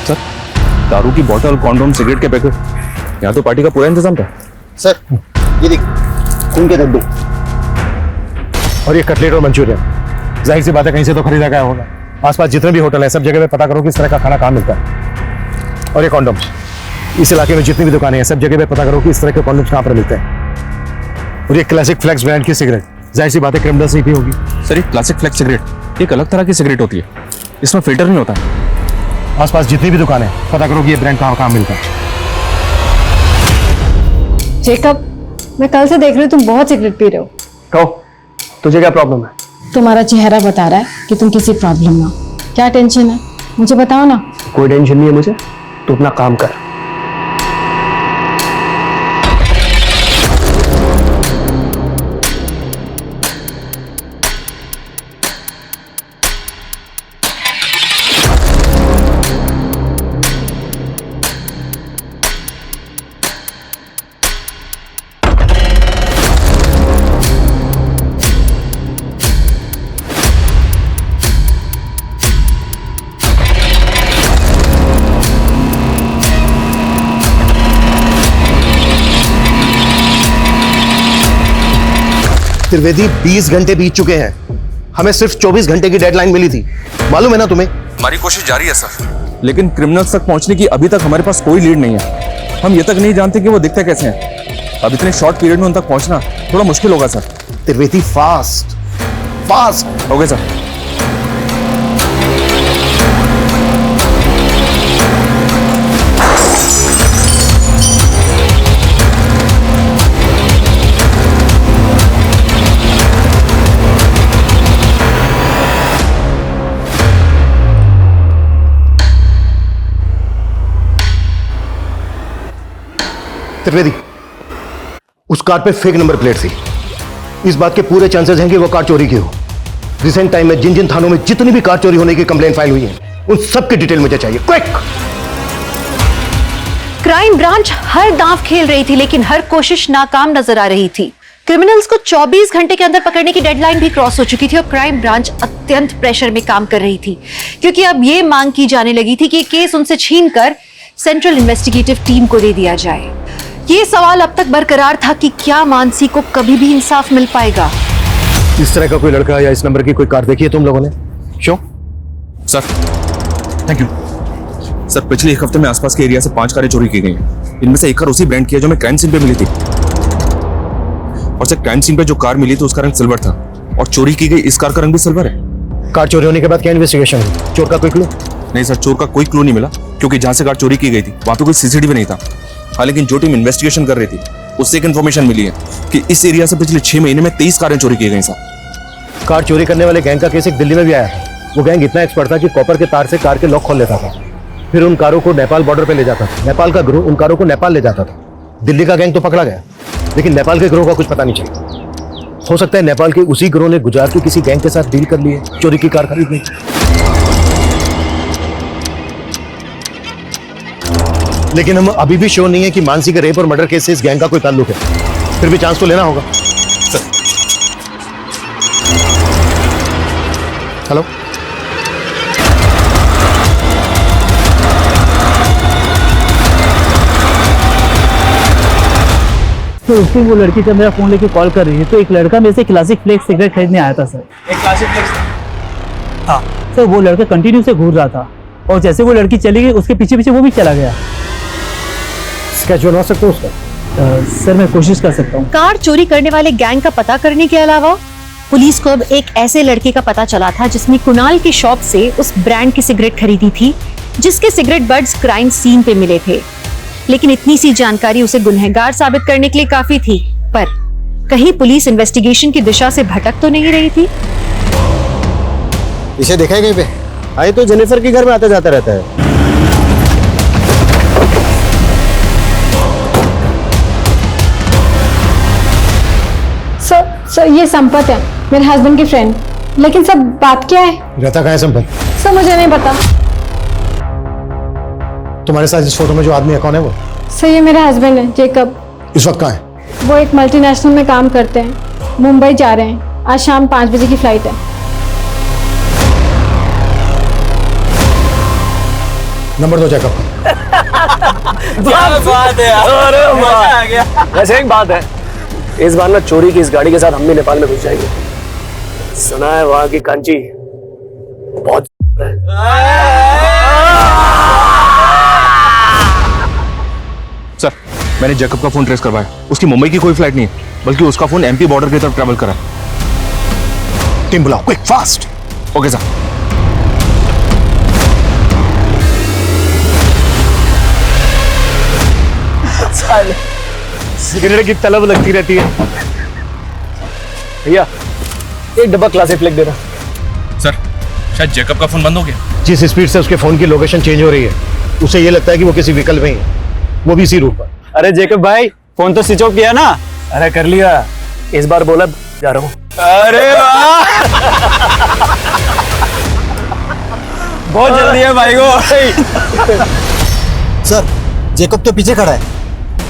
सर दारू की बोतल, कॉन्डोम, सिगरेट के पैकेट, यहाँ तो पार्टी का पूरा इंतजाम था। सर ये देख, खून के धब्बे और ये कटलेट और मंचूरियन, जाहिर सी बात है कहीं से तो खरीदा गया होगा। आसपास जितने भी होटल है सब जगह पे पता करो कि इस तरह का खाना कहाँ मिलता है। और ये कॉन्डोम, इस इलाके में जितनी भी दुकानें हैं सब जगह पे पता करो कि इस तरह के कॉन्डोम्स कहाँ पर मिलते हैं। और ये क्लासिक फ्लेक्स ब्रांड की सिगरेट, जाहिर सी बात है क्रिमिनल से ही होगी। सर ये क्लासिक फ्लेक्स सिगरेट एक अलग तरह की सिगरेट होती है, इसमें फिल्टर नहीं होता। आसपास जितनी भी दुकानें हैं पता करो कि ये ब्रांड कहाँ मिलता है। जेकब, मैं कल से देख रही हूँ तुम बहुत सिगरेट पी रहे हो। कहो तुझे क्या प्रॉब्लम है? तुम्हारा चेहरा बता रहा है कि तुम किसी प्रॉब्लम में हो। क्या टेंशन है मुझे बताओ ना। कोई टेंशन नहीं है मुझे, तू अपना काम कर। त्रिवेदी 20 घंटे बीत चुके हैं, हमें सिर्फ 24 घंटे की डेडलाइन मिली थी, मालूम है ना तुम्हें? हमारी कोशिश जारी है सर, लेकिन क्रिमिनल्स तक पहुंचने की अभी तक हमारे पास कोई लीड नहीं है। हम ये तक नहीं जानते कि वो दिखते कैसे हैं। अब इतने शॉर्ट पीरियड में उन तक पहुंचना थोड़ा मुश्किल होगा sir. Trivedi fast fast. Okay sir. Trivedi, उस कार पे फेक नंबर प्लेट थी। इस बात के पूरे चांसेस हैं कि वो कार चोरी की हो। रिसेंट टाइम में जिन जिन थानों में जितनी भी कार चोरी होने की कंप्लेन फाइल हुई है उन सब की डिटेल मुझे चाहिए, क्विक। क्राइम ब्रांच हर दांव खेल रही थी लेकिन हर कोशिश नाकाम नजर आ रही थी। क्रिमिनल्स को 24 घंटे के अंदर पकड़ने की डेडलाइन भी क्रॉस हो चुकी थी और क्राइम ब्रांच अत्यंत प्रेशर में काम कर रही थी, क्योंकि अब यह मांग की जाने लगी थी कि केस उनसे छीनकर सेंट्रल इन्वेस्टिगेटिव टीम को दे दिया जाए। ये सवाल अब तक बरकरार था कि क्या मानसी को कभी भी इंसाफ मिल पाएगा। इस तरह का कोई लड़का या इस नंबर की कोई कार देखी है तुम लोगों ने? क्यों सर? Thank you sir. पिछले एक हफ्ते में आसपास के एरिया से 5 कारें चोरी की गई हैं। इनमें से एक कार उसी ब्रांड की है जो मैं क्राइम सीन पे मिली थी। और सर क्राइम सीन पे जो कार मिली थी उसका रंग सिल्वर था और चोरी की गई इस कार का रंग भी सिल्वर है। कार चोरी होने के बाद क्या इन्वेस्टिगेशन हुई? चोर का कोई क्लू? नहीं सर, चोर का कोई क्लू नहीं मिला क्योंकि जहां से कार चोरी की गई थी वहां पे कोई सीसीटीवी नहीं था। हाँ, लेकिन जो टीम इन्वेस्टिगेशन कर रही थी उससे एक इन्फॉर्मेशन मिली है कि इस एरिया से पिछले 6 महीने में 23 कारें चोरी की गई सर। कार चोरी करने वाले गैंग का केस एक दिल्ली में भी आया है। वो गैंग इतना एक्सपर्ट था कि कॉपर के तार से कार के लॉक खोल लेता था, फिर उन कारों को नेपाल बॉर्डर पे ले जाता था। नेपाल का ग्रोह उन कारों को नेपाल ले जाता था। दिल्ली का गैंग तो पकड़ा गया, लेकिन नेपाल के ग्रोह का कुछ पता नहीं चला। हो सकता है नेपाल के उसी ग्रोह ने गुजरात के किसी गैंग के साथ डील कर ली है चोरी की कार खरीदने की। लेकिन हम अभी भी श्योर नहीं है कि मानसी के रेप और मर्डर केस से इस गैंग का कोई ताल्लुक है। फिर भी चांस तो लेना होगा। हेलो, तो उसकी वो लड़की जब मेरा फोन लेके कॉल कर रही है तो एक लड़का मेरे से क्लासिक फ्लेक्स सिगरेट खरीदने आया था सर। एक क्लासिक फ्लेक्स? हाँ सर, वो लड़का कंटिन्यू से घूर रहा था और जैसे वो लड़की चली गई उसके पीछे पीछे वो भी चला गया। स्केच बनवा सकते हो उसका? सर मैं कोशिश कर सकता हूँ। कार चोरी करने वाले गैंग का पता करने के अलावा पुलिस को अब एक ऐसे लड़के का पता चला था जिसने कुणाल की शॉप से उस ब्रांड की सिगरेट खरीदी थी जिसके सिगरेट बड्स क्राइम सीन पे मिले थे। लेकिन इतनी सी जानकारी उसे गुनहगार साबित करने के लिए काफी थी, पर कहीं पुलिस इन्वेस्टिगेशन की दिशा से भटक तो नहीं रही थी? इसे देखा है कहीं पे? आए तो जेनिफर के घर में आता जाता रहता है। सर ये संपत है, मेरे हस्बैंड की फ्रेंड। लेकिन सब बात क्या है? रहता कहाँ है संपत? सर मुझे नहीं पता। तुम्हारे साथ इस फोटो में जो आदमी है कौन है वो? सर ये मेरा हस्बैंड है, जेकब। इस वक्त कहाँ है? वो एक मल्टीनेशनल में काम करते हैं, मुंबई जा रहे हैं। आज शाम 5 बजे की फ्लाइट है। नंबर दो जेकब। क्या बात है यार, अरे मजा आ गया। वैसे एक बात है, इस बार ना चोरी की इस गाड़ी के साथ हम भी नेपाल में घुस जाएंगे। सुना है वहां की कांची बहुत सर, मैंने जैकब का फोन ट्रेस करवाया। उसकी मुंबई की कोई फ्लाइट नहीं है, बल्कि उसका फोन एमपी बॉर्डर की तरफ ट्रैवल करा। टीम बुलाओ, quick fast. Okay sir. Cigarette की तलब लगती रहती है। भैया एक डब्बा क्लासिक फ्लेक्स देना। सर, शायद जैकब का फोन बंद हो गया। जिस स्पीड से उसके फोन की लोकेशन चेंज हो रही है, उसे ये लगता है कि वो किसी व्हीकल में ही है, वो भी इसी रूट पर। अरे जेकब भाई, फोन तो स्विच ऑफ किया ना? अरे कर लिया, इस बार बोला जा रहा हूँ। अरे वाह, बहुत जल्दी है भाई को। सर, जेकब तो पीछे खड़ा है।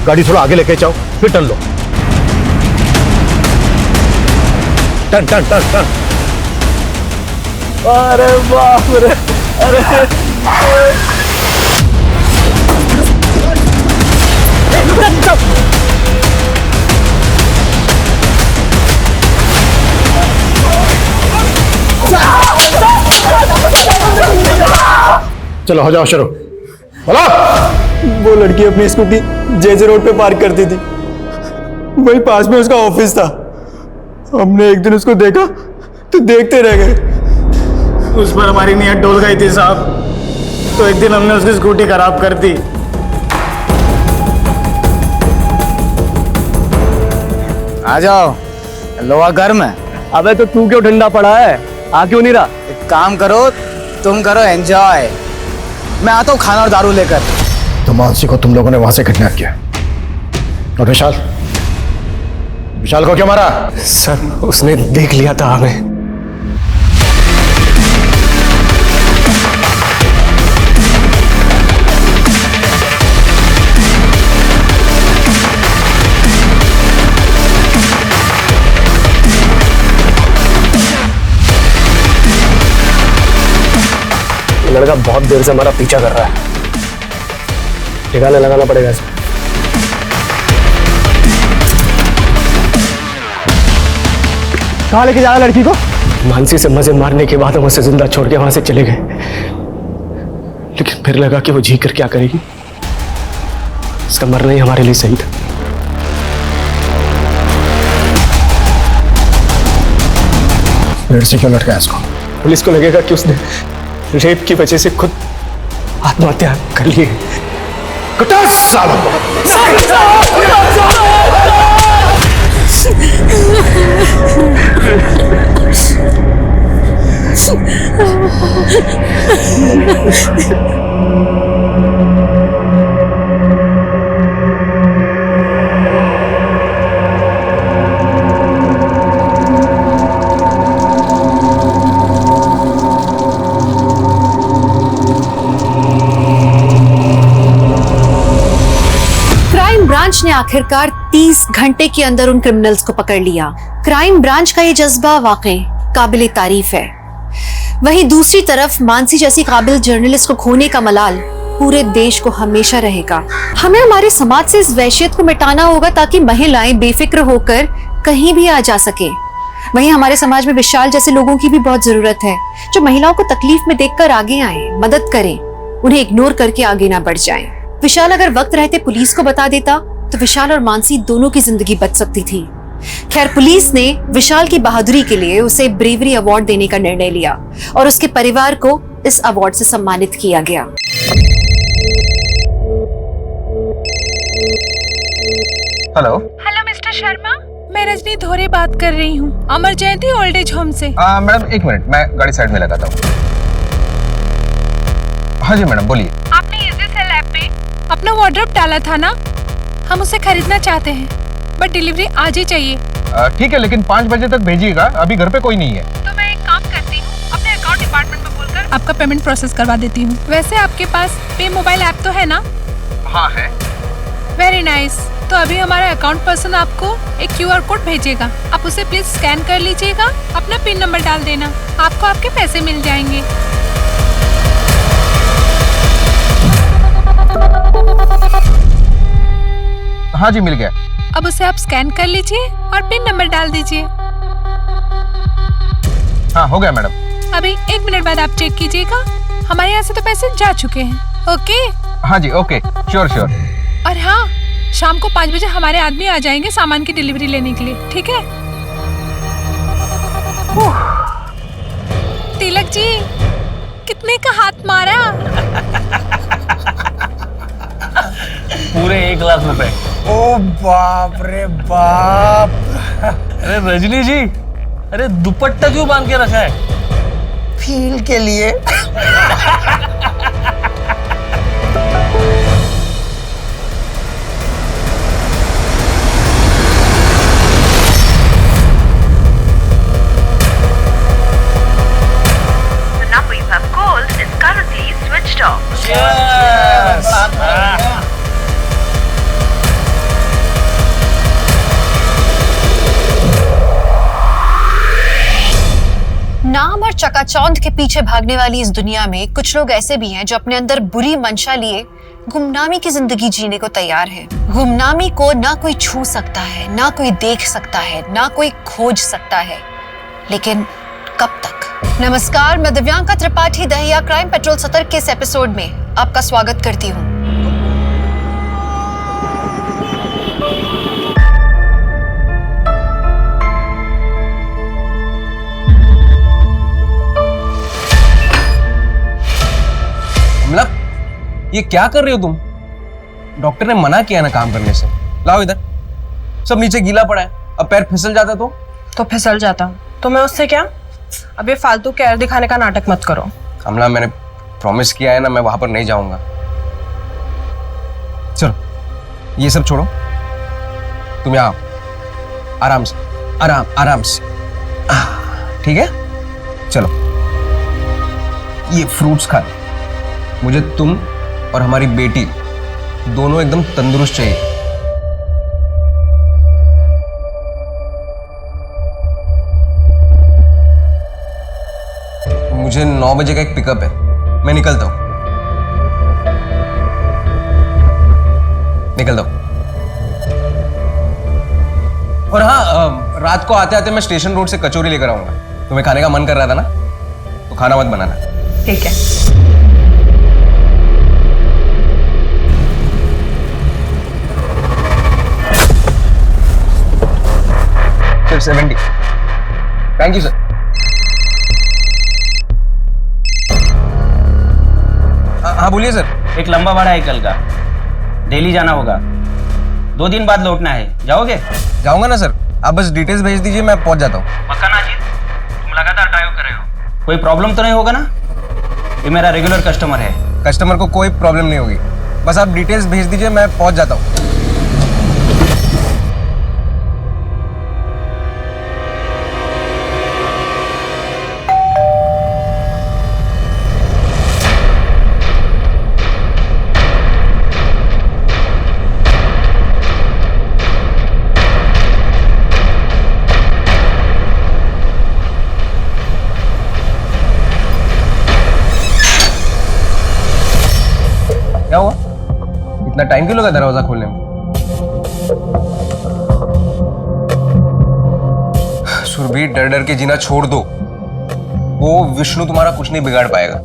गाड़ी थोड़ा आगे लेके जाओ, फिर टर्न लो। Turn turn turn turn. अरे बाप रे, अरे चलो हो जाओ शुरू। बोलो। वो लड़की अपनी स्कूटी जेजे रोड पे पार्क करती थी, वही पास में उसका ऑफिस था। हमने एक दिन उसको देखा तो देखते रह गए। उस पर हमारी नीयत डोल गई थी साहब, तो एक दिन हमने उसकी स्कूटी खराब कर दी। आ जाओ, लोहा गर्म है। अबे तो तू क्यों ठंडा पड़ा है, आ क्यों नहीं रहा? एक काम करो, तुम करो एंजॉय, मैं आता हूँ खाना और दारू लेकर। तो मानसी को तुम लोगों ने वहां से किडनैप किया और विशाल को क्या मारा? सर उसने देख लिया था हमें। लड़का बहुत देर से हमारा पीछा कर रहा है, ठिकाने लगाना पड़ेगा इसे। कहाँ लेके जा रहा लड़की को? मानसी से मजे मारने के बाद हम उसे जिंदा छोड़ के वहां से चले गए, लेकिन फिर लगा कि वो जी कर क्या करेगी, इसका मरना ही हमारे लिए सही था। पेड़ से क्यों लटकाया इसको? पुलिस को लगेगा कि उसने रेप की वजह से खुद आत्महत्या कर ली है। कटा सालों को। क्राइम ब्रांच ने आखिरकार 30 घंटे के अंदर उन क्रिमिनल्स को पकड़ लिया। क्राइम ब्रांच का ये जज्बा वाकई काबिले तारीफ है। वहीं दूसरी तरफ मानसी जैसी काबिल जर्नलिस्ट को खोने का मलाल पूरे देश को हमेशा रहेगा। हमें हमारे समाज से इस वहशियत को मिटाना होगा ताकि महिलाएं बेफिक्र होकर कहीं भी आ जा सके। वहीं हमारे समाज में विशाल जैसे लोगों की भी बहुत जरूरत है, जो महिलाओं को तकलीफ में देखकर आगे आए, मदद करें, उन्हें इग्नोर करके आगे ना बढ़ जाएं। विशाल अगर वक्त रहते पुलिस को बता देता तो विशाल और मानसी दोनों की जिंदगी बच सकती थी। खैर, पुलिस ने विशाल की बहादुरी के लिए उसे ब्रेवरी अवार्ड देने का निर्णय लिया और उसके परिवार को इस अवार्ड से सम्मानित किया गया। हेलो हेलो मिस्टर शर्मा, मैं रजनी धोरे बात कर रही हूँ, अमर जयंती ओल्ड एज होम से। मैडम एक मिनट, मैं गाड़ी साइड में लगाता हूँ। हाँ जी मैडम बोलिए। आपने इजी सेल ऐप पे अपना वार्डरोब डाला था ना, हम उसे खरीदना चाहते हैं, बट डिलीवरी आज ही चाहिए। ठीक है, लेकिन 5 बजे तक भेजिएगा, अभी घर पे कोई नहीं है। तो मैं एक काम करती हूँ, अपने अकाउंट डिपार्टमेंट में बोलकर आपका पेमेंट प्रोसेस करवा देती हूँ। वैसे आपके पास पे मोबाइल ऐप तो है ना? हाँ है। Very nice. तो अभी हमारा अकाउंट पर्सन आपको एक QR कोड भेजेगा, आप उसे प्लीज स्कैन कर लीजिएगा, अपना पिन नंबर डाल देना, आपको आपके पैसे मिल जाएंगे। हाँ जी मिल गया। अब उसे आप स्कैन कर लीजिए और पिन नंबर डाल दीजिए। हाँ हो गया मैडम। अभी 1 मिनट बाद आप चेक कीजिएगा, हमारे यहाँ से तो पैसे जा चुके हैं। ओके? हाँ जी ओके, श्योर श्योर। और हाँ, शाम को 5 बजे हमारे आदमी आ जाएंगे सामान की डिलीवरी लेने के लिए, ठीक है? तिलक जी, कितने का हाथ मारा? पूरे 1 लाख रुपए। ओ बाप रे बाप। अरे रजनी जी, अरे दुपट्टा क्यों बांध के रखा है? फील के लिए। नाम और चकाचौंध के पीछे भागने वाली इस दुनिया में कुछ लोग ऐसे भी हैं जो अपने अंदर बुरी मंशा लिए गुमनामी की जिंदगी जीने को तैयार है। गुमनामी को ना कोई छू सकता है, ना कोई देख सकता है, ना कोई खोज सकता है, लेकिन कब तक? नमस्कार, मैं दिव्यांका त्रिपाठी दहिया क्राइम पेट्रोल सतर्क के इस एपिसोड में आपका स्वागत करती हूँ। ये क्या कर रहे हो तुम? डॉक्टर ने मना किया ना काम करने से। लाओ इधर, सब नीचे गीला पड़ा है, अब पैर फिसल जाता तो फिसल जाता तो मैं उससे क्या? अब ये फालतू केयर दिखाने का नाटक मत करो। कमला, मैंने प्रॉमिस किया है ना, मैं वहां पर नहीं जाऊंगा। चलो ये सब छोड़ो, तुम यहाँ आओ, आराम से, आराम से, ठीक है? चलो ये फ्रूट्स खा लो। मुझे तुम और हमारी बेटी दोनों एकदम तंदुरुस्त चाहिए। मुझे 9 बजे का एक पिकअप है, मैं निकलता हूं। निकलता हूं। और हाँ, रात को आते आते मैं स्टेशन रोड से कचौरी लेकर आऊंगा। तुम्हें खाने का मन कर रहा था ना, तो खाना मत बनाना। ठीक है। सिर्फ 70। Thank you sir. हाँ बोलिए सर। एक लंबा भाड़ा है कल का, दिल्ली जाना होगा, 2 दिन बाद लौटना है, जाओगे? जाऊंगा ना सर, आप बस डिटेल्स भेज दीजिए, मैं पहुंच जाता हूँ। पक्का ना अजीत? तुम लगातार ड्राइव कर रहे हो, कोई प्रॉब्लम तो नहीं होगा ना? ये मेरा रेगुलर कस्टमर है। कस्टमर को कोई प्रॉब्लम नहीं होगी, बस आप डिटेल्स भेज दीजिए, मैं पहुंच जाता हूँ। क्या हुआ? इतना टाइम क्यों लगा दरवाजा खोलने में? सुरभि, डर डर के जीना छोड़ दो, वो विष्णु तुम्हारा कुछ नहीं बिगाड़ पाएगा।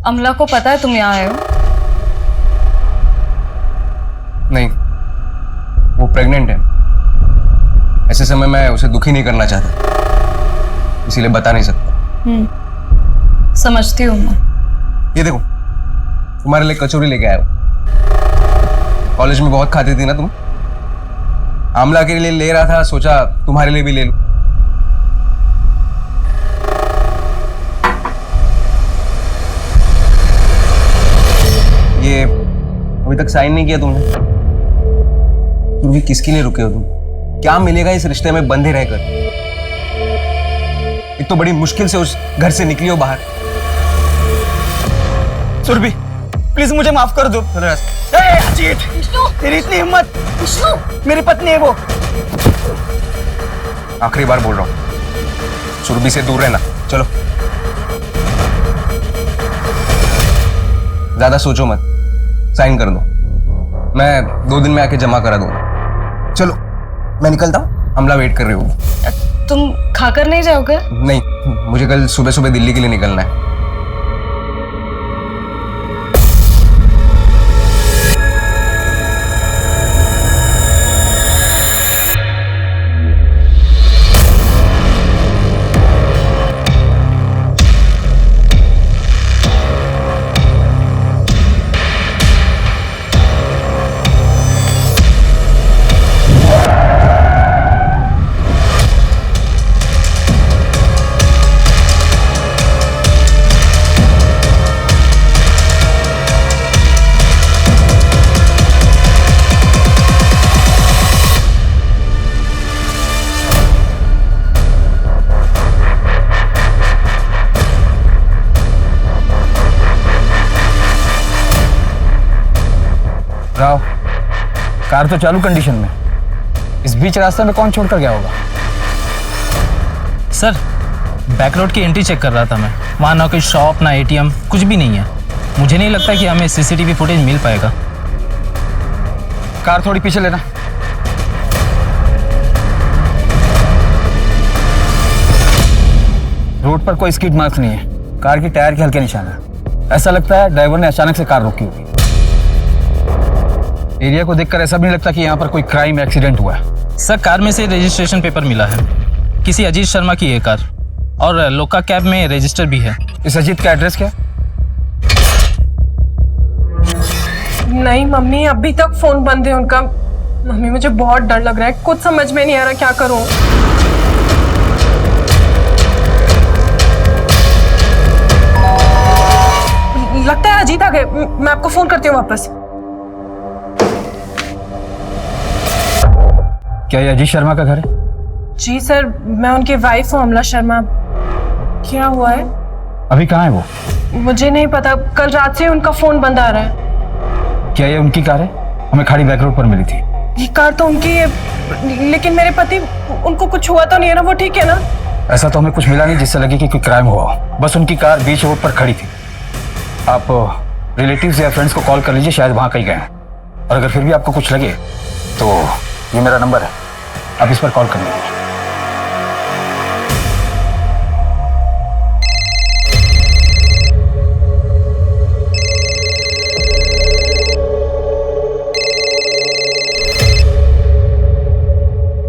अमला को पता है तुम यहाँ आए हो? नहीं, वो प्रेग्नेंट है। ऐसे समय मैं उसे दुखी नहीं करना चाहता, इसीलिए बता नहीं सकता। समझती हूँ मैं। ये देखो, तुम्हारे लिए कचौरी लेके आया हूं। कॉलेज में बहुत खाती थी ना तुम। आमला के लिए ले रहा था, सोचा तुम्हारे लिए भी ले लूं। ये अभी तक साइन नहीं किया तुमने। तुम भी किसके लिए रुके हो तुम? क्या मिलेगा इस रिश्ते में बंधे रहकर? एक तो बड़ी मुश्किल से उस घर से निकली हो बाहर। सुरभि, प्लीज मुझे माफ कर दो। अजीत, तेरी इतनी हिम्मत! मेरी पत्नी है वो। आखिरी बार बोल रहा हूं, सुरभि से दूर रहना। चलो, ज्यादा सोचो मत, साइन कर दो, मैं 2 दिन में आके जमा करा दूंगा। चलो, मैं निकलता हूं, अमला वेट कर रही होगी। तुम खाकर नहीं जाओगे? नहीं, मुझे कल सुबह सुबह दिल्ली के लिए निकलना है। राव, कार तो चालू कंडीशन में, इस बीच रास्ते में कौन छोड़कर गया होगा? सर, बैक रोड की एंट्री चेक कर रहा था मैं, वहाँ ना कोई शॉप ना एटीएम, कुछ भी नहीं है। मुझे नहीं लगता कि हमें सीसीटीवी फुटेज मिल पाएगा। कार थोड़ी पीछे लेना। रोड पर कोई स्किड मार्क्स नहीं है, कार की टायर के हल्के निशान है। ऐसा लगता है ड्राइवर ने अचानक से कार रोकी होगी। एरिया को देखकर ऐसा भी नहीं लगता कि यहाँ पर कोई क्राइम एक्सीडेंट हुआ है। सर, कार में से रजिस्ट्रेशन पेपर मिला है, किसी अजीत शर्मा की है कार, और लोका कैब में रजिस्टर भी है। इस अजीत का एड्रेस क्या? नहीं मम्मी, अभी तक फोन बंद है उनका। मम्मी, मुझे बहुत डर लग रहा है, कुछ समझ में नहीं आ रहा क्या करूं। लगता है अजीत आ गए, मैं आपको फोन करती हूँ वापस। क्या ये अजीत शर्मा का घर है? जी सर, मैं उनकी वाइफ हूँ अमला शर्मा। क्या हुआ है? अभी कहाँ है वो? मुझे नहीं पता, कल रात से उनका फोन बंद आ रहा है। क्या ये उनकी कार है? हमें खाड़ी बैक रोड पर मिली थी। ये कार तो उनकी है, लेकिन मेरे पति, उनको कुछ हुआ तो नहीं है ना? वो ठीक है ना? ऐसा तो हमें कुछ मिला नहीं जिससे लगे कि कोई क्राइम हुआ हो। बस उनकी कार बीच रोड पर खड़ी थी। आप रिलेटिव्स या फ्रेंड्स को कॉल कर लीजिए, शायद वहाँ कहीं गए हैं। और अगर फिर भी आपको कुछ लगे तो ये मेरा नंबर है, आप इस पर कॉल कर लीजिए।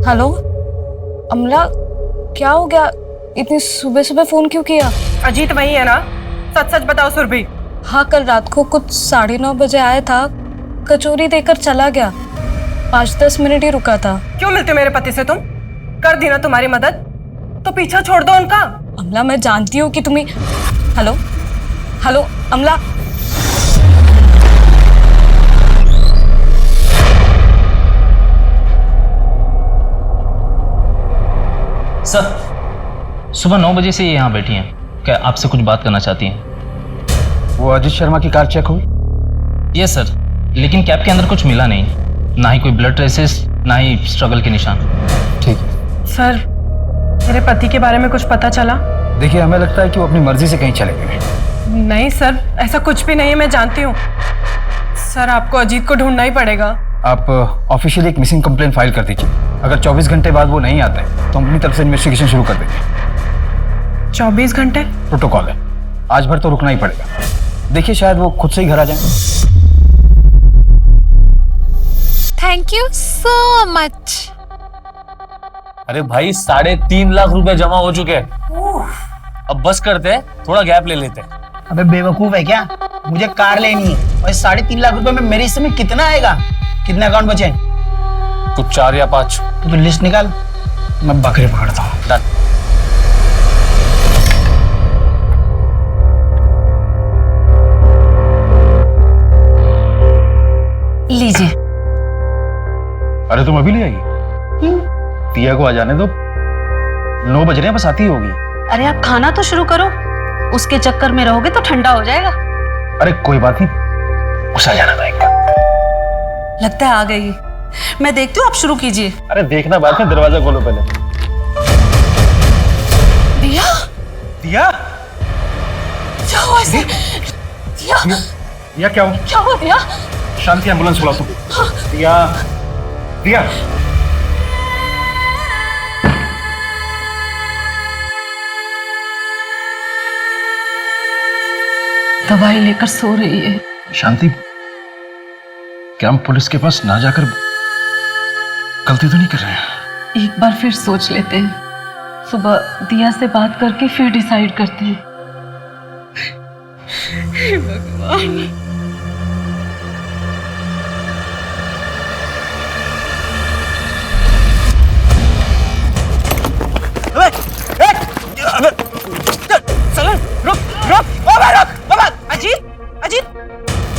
हेलो अमला, क्या हो गया? इतनी सुबह सुबह फोन क्यों किया? अजीत वही है ना सच सच बताओ सुरभि। हाँ, कल रात को कुछ 9:30 बजे आया था, कचौरी देकर चला गया। 5-10 मिनट ही रुका था। क्यों मिलते मेरे पति से तुम? कर दी ना तुम्हारी मदद, तो पीछा छोड़ दो उनका। अमला, मैं जानती हूँ कि तुम्हें। हेलो हेलो अमला। सर, सुबह 9 बजे से ये यहाँ बैठी हैं। क्या आपसे कुछ बात करना चाहती हैं? वो अजीत शर्मा की कार चेक हुई? यस सर, लेकिन कैब के अंदर कुछ मिला नहीं, ना ही कोई ब्लड ट्रेसेस, ना ही स्ट्रगल के निशान। ठीक। सर, मेरे पति के बारे में कुछ पता चला? देखिए, हमें लगता है कि वो अपनी मर्जी से कहीं चले गए। नहीं सर, ऐसा कुछ भी नहीं है, मैं जानती हूँ। सर, आपको अजीत को ढूंढना ही पड़ेगा। आप ऑफिशियली एक मिसिंग कंप्लेंट फाइल कर दीजिए। अगर 24 घंटे बाद वो नहीं आते तो हम अपनी तरफ से इन्वेस्टिगेशन शुरू कर देंगे। 24 घंटे? प्रोटोकॉल है, आज भर तो रुकना ही पड़ेगा। देखिए, शायद वो खुद से ही घर आ जाए। Thank you so much. अरे भाई, 3.5 लाख रुपए जमा हो चुके हैं। अब बस करते हैं, थोड़ा गैप ले लेते हैं। अबे बेवकूफ है क्या? मुझे कार लेनी है और 3.5 लाख रुपए में मेरे हिस्से में कितना आएगा? कितने अकाउंट बचे? कुछ 4 या 5। तो लिस्ट निकाल, मैं बकरे पकड़ता हूँ। लीजिए। अरे तुम अभी ले आई? पिया को आ जाने दो, 9 बज रहे हैं, बस आती ही होगी। अरे आप खाना तो शुरू करो, उसके चक्कर में रहोगे तो ठंडा हो जाएगा। अरे कोई बात नहीं, उसे आ जाना था। लगता है आ गई। मैं देखती हूँ, आप शुरू कीजिए। अरे देखना बात है, दरवाजा खोलो पहले। दिया? दिया? क्या हुआ इसे? दिया? दिया क्या हुआ? क्या हुआ दिया? शांति, एम्बुलेंस बुलाओ तुम। दिया, दिया। दवाई लेकर सो रही है। शांति, क्या हम पुलिस के पास ना जाकर गलती तो नहीं कर रहे हैं? एक बार फिर सोच लेते हैं, सुबह दिया से बात करके फिर डिसाइड करते हैं। हे भगवान।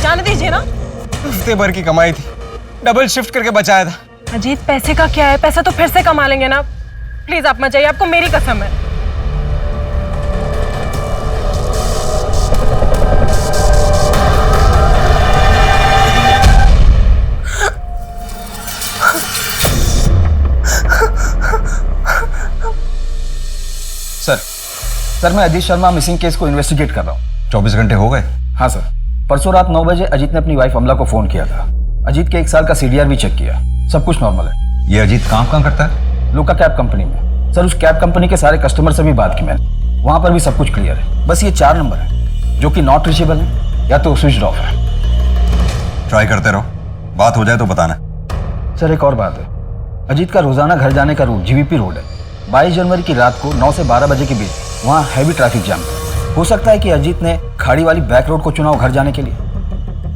जाने दीजिए ना। हफ्ते भर की कमाई थी, डबल शिफ्ट करके बचाया था। अजीत, पैसे का क्या है? पैसा तो फिर से कमा लेंगे ना। प्लीज आप मत जाइए, आपको मेरी कसम है। सर, मैं अजीत शर्मा मिसिंग केस को इन्वेस्टिगेट कर रहा हूँ। 24 घंटे हो गए? हाँ सर, परसों रात 9 बजे अजीत ने अपनी वाइफ अमला को फोन किया था। अजीत के 1 साल का CDR भी चेक किया, सब कुछ नॉर्मल है। ये अजीत काम करता है? लुका कैब कंपनी में। सर, उस कैब कंपनी के सारे कस्टमर से भी बात की मैंने, वहां पर भी सब कुछ क्लियर है। बस ये 4 नंबर है जो कि नॉट रीचेबल है या तो स्विच ऑफ है। ट्राई करते रहो, बात हो जाए तो बताना। सर, एक और बात है, अजीत का रोजाना घर जाने का रूट GVP रोड है। 22 जनवरी की रात को 9 से 12 बजे के बीच वहाँ हैवी ट्रैफिक जाम था। हो सकता है कि अजीत ने खाड़ी वाली बैक रोड को चुना हो घर जाने के लिए।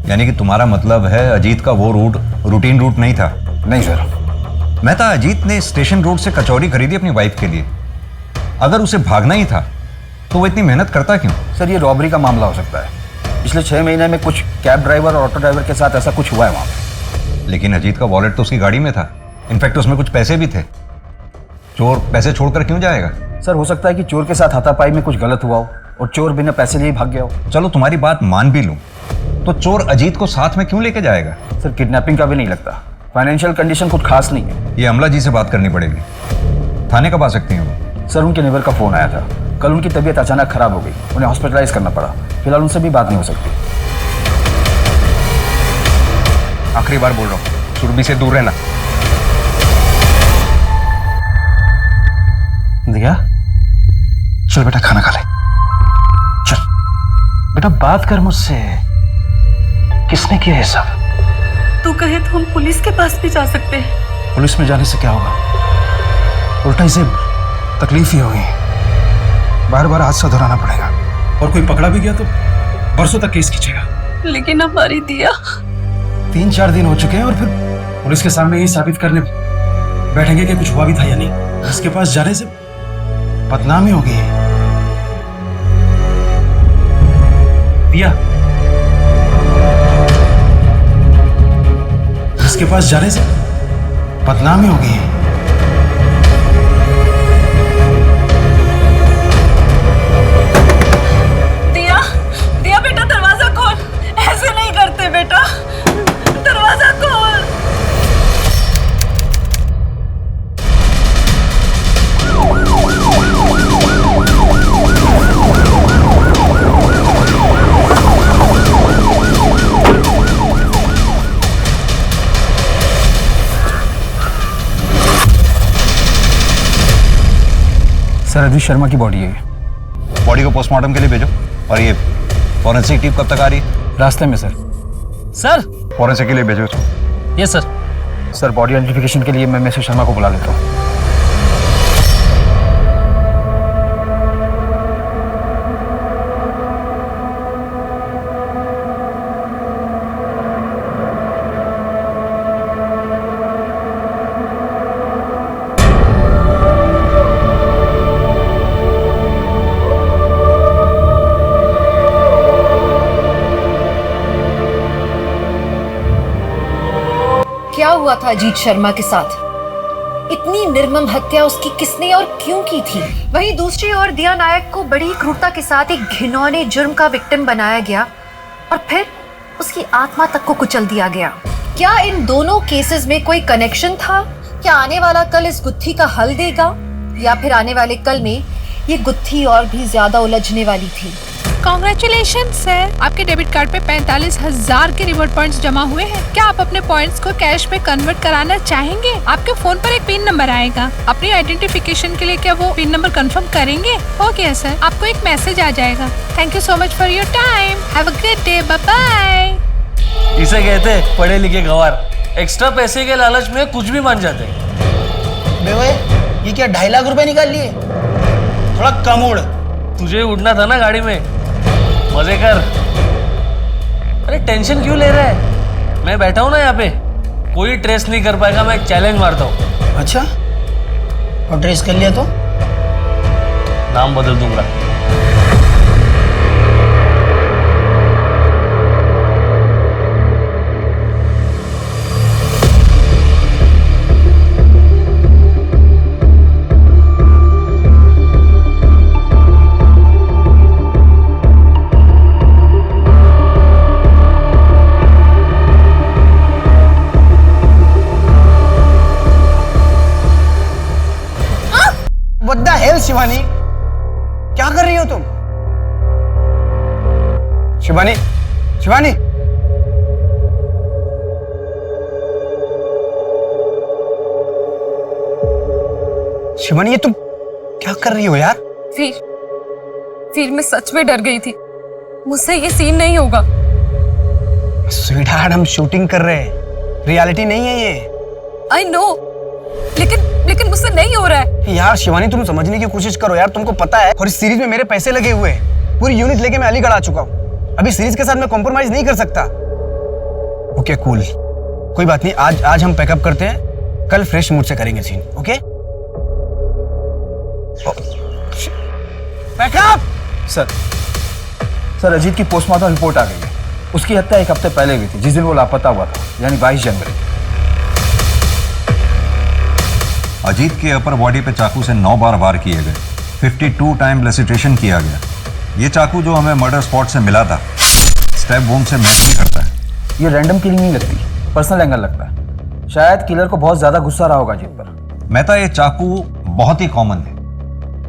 यानी कि तुम्हारा मतलब है अजीत का वो रूट रूटीन रूट नहीं था? नहीं सर। मैं था अजीत ने स्टेशन रोड से कचौरी खरीदी अपनी वाइफ के लिए। अगर उसे भागना ही था तो वो इतनी मेहनत करता क्यों? सर, ये रॉबरी का मामला हो सकता है। पिछले 6 महीने में कुछ कैब ड्राइवर और ऑटो ड्राइवर के साथ ऐसा कुछ हुआ है वहाँ पे। लेकिन अजीत का वॉलेट तो उसकी गाड़ी में था, इनफैक्ट उसमें कुछ पैसे भी थे। चोर पैसे छोड़कर क्यों जाएगा? सर, हो सकता है कि चोर के साथ हाथापाई में कुछ गलत हुआ हो और चोर बिना पैसे लिए भाग गया हो। चलो तुम्हारी बात मान भी लूं, तो चोर अजीत को साथ में क्यों लेके जाएगा? सर, किडनैपिंग का भी नहीं लगता। फाइनेंशियल कंडीशन कुछ खास नहीं है। ये अमला जी से बात करनी पड़ेगी। थाने कब आ सकती हैं वो? सर, उनके नेबर का फोन आया था। कल उनकी तबीयत अचानक खराब हो गई, उन्हें हॉस्पिटलाइज करना पड़ा। फिलहाल उनसे भी बात नहीं हो सकती। आखिरी बार बोल रहा हूँ, सुरभि से दूर रहना। दिया, चल बेटा, खाना खा ले। चल बेटा, बात कर मुझसे। किसने किया ये सब? तू कहे तो हम पुलिस के पास भी जा सकते हैं। पुलिस में जाने से क्या होगा? उल्टा इसे तकलीफ ही होगी। बार बार हादसा दोहराना पड़ेगा। और कोई पकड़ा भी गया तो बरसों तक केस खींचेगा। लेकिन हमारी दिया 3-4 दिन हो चुके हैं और फिर पुलिस के सामने यही साबित करने बैठेंगे कि कुछ हुआ भी था या नहीं। इसके पास जाने से बदनामी हो गई है। दिया, इसके पास जाने से बदनामी हो गई है। दिया, दिया बेटा दरवाजा खोल। ऐसे नहीं करते बेटा, दरवाजा खोल। सर अजीत शर्मा की बॉडी है। बॉडी को पोस्टमार्टम के लिए भेजो। और ये फॉरेंसिक टीम कब तक आ रही है? रास्ते में सर। सर फॉरेंसिक के लिए भेजो। Yes sir. Sir body identification के लिए मैं मिसेस शर्मा को बुला लेता हूँ। क्या हुआ था अजीत शर्मा के साथ? इतनी निर्मम हत्या उसकी किसने और क्यों की थी? वहीं दूसरी ओर दिया नायक को बड़ी क्रूरता के साथ एक घिनौने जुर्म का विक्टिम बनाया गया और फिर उसकी आत्मा तक को कुचल दिया गया। क्या इन दोनों केसेस में कोई कनेक्शन था? क्या आने वाला कल इस गुत्थी का हल देगा या फिर आने वाले कल में ये गुत्थी और भी ज्यादा उलझने वाली थी? कॉन्ग्रेचुलेशन सर, आपके डेबिट कार्ड पे 45,000 के रिवॉर्ड पॉइंट्स जमा हुए हैं। क्या आप अपने पॉइंट्स को कैश में कन्वर्ट कराना चाहेंगे? आपके फोन पर एक पिन नंबर आएगा। अपनी आइडेंटिफिकेशन के लिए क्या वो पिन नंबर कंफर्म करेंगे? ओके सर, आपको एक मैसेज आ जाएगा। Thank you so much for your time. Have a good day, bye bye. इसे कहते हैं पढ़े लिखे गवार, एक्स्ट्रा पैसे के लालच में कुछ भी मान जाते हैं। बेवे, ये क्या 2.5 लाख रुपए निकाल लिए? थोड़ा कम उड़। तुझे उड़ना था ना गाड़ी में, मजे कर। अरे टेंशन क्यों ले रहा है? मैं बैठा हूं ना यहाँ पे, कोई ट्रेस नहीं कर पाएगा। मैं चैलेंज मारता हूँ। अच्छा, और ट्रेस कर लिया तो नाम बदल दूंगा। What the hell, Shivani? क्या कर रही हो तुम? शिवानी, शिवानी, शिवानी, ये तुम क्या कर रही हो यार? फिर मैं सच में डर गई थी। मुझसे ये सीन नहीं होगा। स्वीटहार्ट, हम शूटिंग कर रहे हैं, रियलिटी नहीं है ये। आई नो, लेकिन मुझसे नहीं हो रहा है। यार शिवानी, तुम समझने की कोशिश करो यार। तुमको पता है, और इस सीरीज में मेरे पैसे लगे हुए हैं। पूरी यूनिट लेके मैं अलीगढ़ आ चुका हूँ। अभी सीरीज के साथ मैं कॉम्प्रोमाइज नहीं कर सकता। ओके कूल, कोई बात नहीं। आज हम पैकअप करते हैं, कल फ्रेश मूड से करेंगे scene. Okay pack up. Sir Ajit की पोस्टमार्टम रिपोर्ट आ गई है। उसकी हत्या 1 हफ्ते पहले हुई थी, जिस दिन वो लापता हुआ था, यानी 22 जनवरी। अजीत की अपर बॉडी पे चाकू से 9 बार वार किए गए। 52 टाइम लेसिट्रेशन किया गया। ये चाकू जो हमें मर्डर स्पॉट से मिला था, स्टैब वुंड से मैच नहीं करता है। ये रैंडम किलिंग नहीं लगती, पर्सनल एंगल लगता है। शायद किलर को बहुत ज्यादा गुस्सा रहा होगा अजीत पर। मेहता, ये चाकू बहुत ही कॉमन है,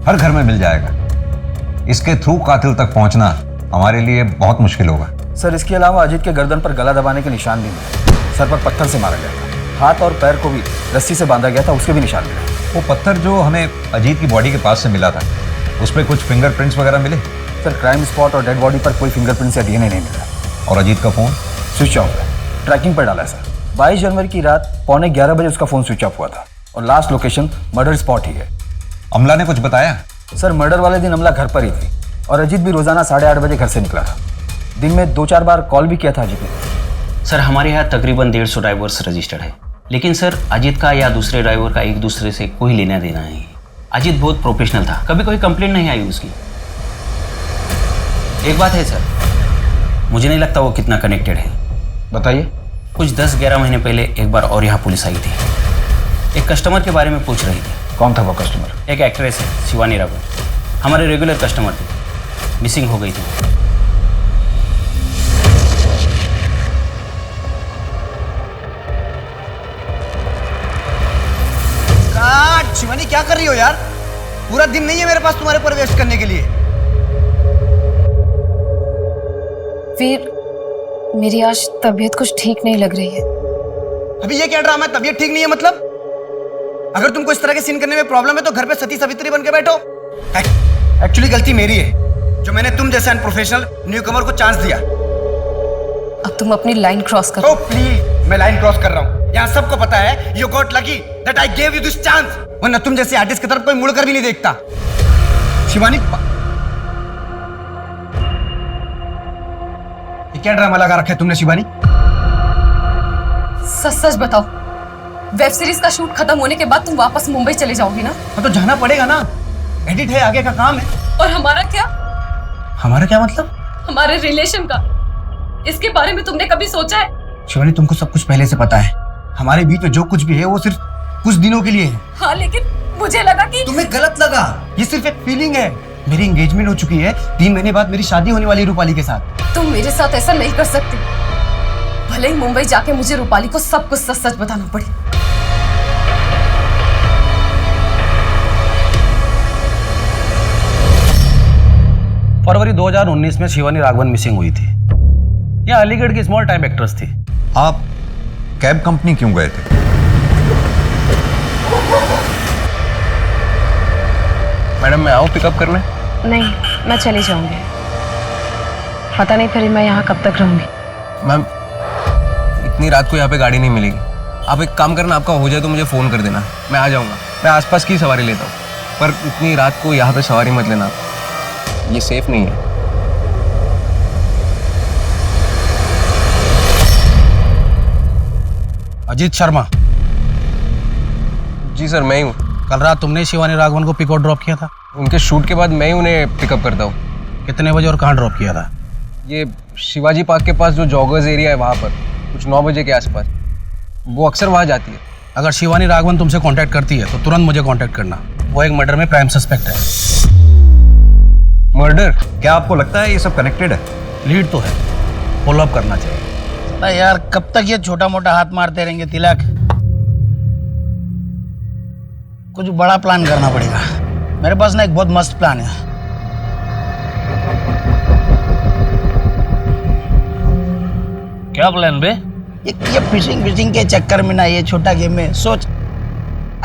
हर घर में मिल जाएगा। इसके थ्रू कातिल तक पहुंचना हमारे लिए बहुत मुश्किल होगा। सर इसके अलावा अजीत के गर्दन पर गला दबाने के निशान भी मिले। सर पर पत्थर से मारा गया था। हाथ और पैर को भी रस्सी से बांधा गया था, उसके भी निशान मिले। वो पत्थर जो हमें अजीत की बॉडी के पास से मिला था, उस पर कुछ फिंगरप्रिंट्स वगैरह मिले? सर क्राइम स्पॉट और डेड बॉडी पर कोई फिंगरप्रिंट्स या डीएनए नहीं मिला। और अजीत का फोन स्विच ऑफ है, ट्रैकिंग पर डाला है सर। 22 जनवरी की रात 11:15 बजे उसका फोन स्विच ऑफ हुआ था और लास्ट लोकेशन मर्डर स्पॉट ही है। अमला ने कुछ बताया? सर मर्डर वाले दिन अमला घर पर ही थी। और अजीत भी रोजाना 8:30 बजे घर से निकला था। दिन में 2-4 बार कॉल भी किया था अजीत ने। सर हमारे यहाँ तकरीबन 150 ड्राइवर्स रजिस्टर्ड है, लेकिन सर अजीत का या दूसरे ड्राइवर का एक दूसरे से कोई लेना देना नहीं। अजीत बहुत प्रोफेशनल था, कभी कोई कंप्लेंट नहीं आई उसकी। एक बात है सर, मुझे नहीं लगता वो कितना कनेक्टेड है। बताइए। कुछ 10-11 महीने पहले एक बार और यहाँ पुलिस आई थी, एक कस्टमर के बारे में पूछ रही थी। कौन था वो कस्टमर? एक एक्ट्रेस है शिवानी राघवन, हमारे रेगुलर कस्टमर थे, मिसिंग हो गई थी। शिवानी क्या कर रही हो यार? पूरा दिन नहीं है मेरे पास तुम्हारे पर वेस्ट करने के लिए। वीर, मेरी आज तबीयत कुछ ठीक नहीं लग रही है। अभी ये क्या ड्रामा है? तबीयत ठीक नहीं है मतलब? अगर तुमको इस तरह के सीन करने में प्रॉब्लम है तो घर पे सती सावित्री बन के बैठो। एक्चुअली गलती मेरी है जो मैंने तुम जैसे अनप्रोफेशनल न्यूकमर को चांस दिया। अब तुम अपनी लाइन क्रॉस करो। प्लीज, मैं लाइन क्रॉस कर रहा हूँ। यहाँ सबको पता है you got lucky that I gave you this chance, वरना तुम जैसे आर्टिस्ट की तरफ कोई मुड़कर भी नहीं देखता। शिवानी, ये क्या ड्रामा लगा रखा है तुमने शिवानी? सच सच बताओ, वेब सीरीज का शूट खत्म होने के बाद तुम वापस मुंबई चले जाओगी ना? तो जाना पड़ेगा ना, एडिट है, आगे का काम है। और हमारा क्या? हमारा क्या मतलब? हमारे रिलेशन का, इसके बारे में तुमने कभी सोचा है? शिवानी, तुमको सब कुछ पहले से पता है। हमारे बीच में जो कुछ भी है वो सिर्फ कुछ दिनों के लिए है। हाँ, लेकिन मुझे लगा कि तुम्हें गलत लगा। ये सिर्फ एक फीलिंग है। मेरी एंगेजमेंट हो चुकी है, 3 महीने बाद मेरी शादी होने वाली है रूपाली के साथ। तुम मेरे साथ ऐसा नहीं कर सकते, भले ही मुंबई जाके मुझे रूपाली को सब कुछ सच सच बताना पड़े। फरवरी 2019 में शिवानी राघवन मिसिंग हुई थी। यह अलीगढ़ की स्मॉल टाइम एक्ट्रेस थी। आप कैब कंपनी क्यों गए थे? मैडम मैं आऊँ पिकअप करने? नहीं, मैं चली जाऊंगी। पता नहीं फिर मैं यहाँ कब तक रहूंगी। मैम, इतनी रात को यहाँ पे गाड़ी नहीं मिलेगी। आप एक काम करना, आपका हो जाए तो मुझे फ़ोन कर देना, मैं आ जाऊँगा। मैं आसपास की सवारी लेता हूँ, पर इतनी रात को यहाँ पे सवारी मत लेना, ये सेफ नहीं है। अजीत शर्मा? जी सर, मैं ही हूँ। कल रात तुमने शिवानी राघवन को पिक और ड्रॉप किया था? उनके शूट के बाद मैं ही उन्हें पिकअप करता हूँ। कितने बजे और कहाँ ड्रॉप किया था? ये शिवाजी पार्क के पास जो जॉगर्स एरिया है वहाँ पर, कुछ 9 बजे के आसपास। वो अक्सर वहाँ जाती है। अगर शिवानी राघवन तुमसे कांटेक्ट करती है तो तुरंत मुझे कांटेक्ट करना। वो एक मर्डर में प्राइम सस्पेक्ट है। मर्डर? क्या आपको लगता है ये सब कनेक्टेड है? लीड तो है, फॉलो अप करना चाहिए। यार कब तक ये छोटा मोटा हाथ मारते रहेंगे तिलक? कुछ बड़ा प्लान करना पड़ेगा। मेरे पास ना एक बहुत मस्त प्लान है। क्या प्लान बे? ये फिशिंग के चक्कर में ना, ये छोटा गेम में सोच,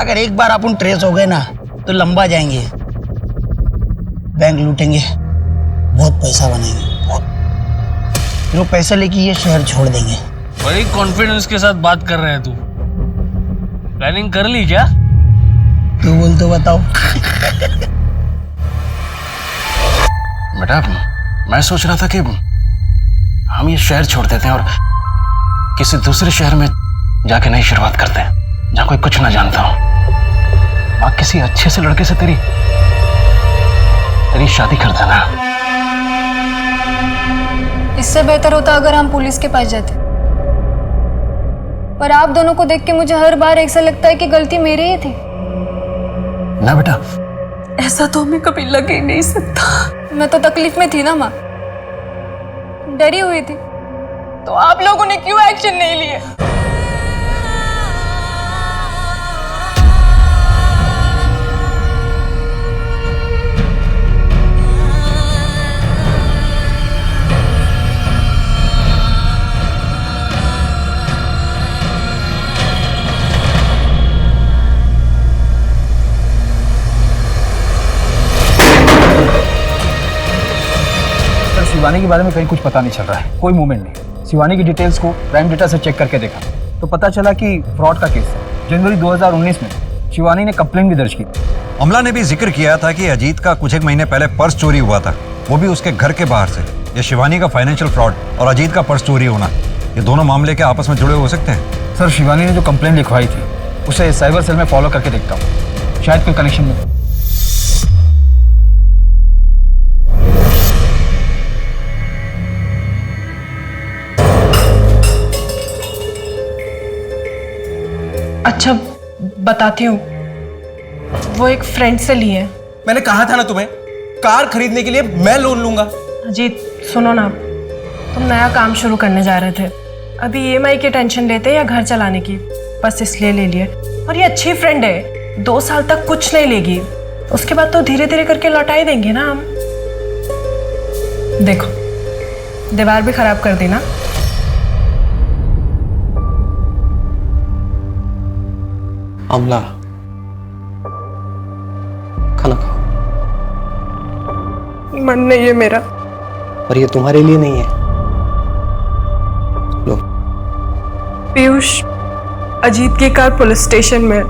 अगर एक बार अपन ट्रेस हो गए ना तो लंबा जाएंगे, बैंक लूटेंगे, बहुत पैसा बनाएंगे, बहुत। फिर वो पैसा लेके ये शहर छोड़ देंगे। बड़ी कॉन्फिडेंस के साथ बात कर रहे हैं तू। प्लानिंग कर ली क्या? तू बोल तो बताओ। बेटा, मैं सोच रहा था कि हम ये शहर छोड़ देते हैं और किसी दूसरे शहर में जाके नई शुरुआत करते हैं, जहाँ कोई कुछ ना जानता हो। वहाँ किसी अच्छे से लड़के से तेरी शादी कर देना। इससे बेहतर होता अगर हम पुलिस के पास जाते, पर आप दोनों को देख के मुझे हर बार ऐसा लगता है कि गलती मेरी ही थी। ना बेटा, ऐसा तो हमें कभी लग ही नहीं सकता। मैं तो तकलीफ में थी ना माँ, डरी हुई थी, तो आप लोगों ने क्यों एक्शन नहीं लिए? शिवानी के बारे में कहीं कुछ पता नहीं चल रहा है, कोई मूवमेंट नहीं। शिवानी की डिटेल्स को प्राइम डेटा से चेक करके देखा तो पता चला कि फ्रॉड का केस है। जनवरी 2019 में शिवानी ने कंप्लेंट भी दर्ज की। अमला ने भी जिक्र किया था कि अजीत का कुछ एक महीने पहले पर्स चोरी हुआ था। वो भी उसके घर के बाहर से। ये शिवानी का फाइनेंशियल फ्रॉड और अजीत का पर्स चोरी होना, ये दोनों मामले के आपस में जुड़े हो सकते हैं? सर शिवानी ने जो कंप्लेंट लिखवाई थी उसे साइबर सेल में फॉलो करके देखता हूँ, शायद कोई कनेक्शन नहीं। अच्छा बताती हूँ, वो एक फ्रेंड से ली है। मैंने कहा था ना तुम्हें, कार खरीदने के लिए मैं लोन लूंगा। अजीत सुनो ना, तुम नया काम शुरू करने जा रहे थे, अभी ईएमआई की टेंशन लेते या घर चलाने की, बस इसलिए ले लिए। और ये अच्छी फ्रेंड है, 2 साल तक कुछ नहीं लेगी, उसके बाद तो धीरे धीरे करके लौटा ही देंगे ना हम। देखो दीवार भी खराब कर दी ना। अमला खाना खाओ। मन नहीं है मेरा। और ये तुम्हारे लिए नहीं है। लो। पीयूष, अजीत की कार पुलिस स्टेशन में है।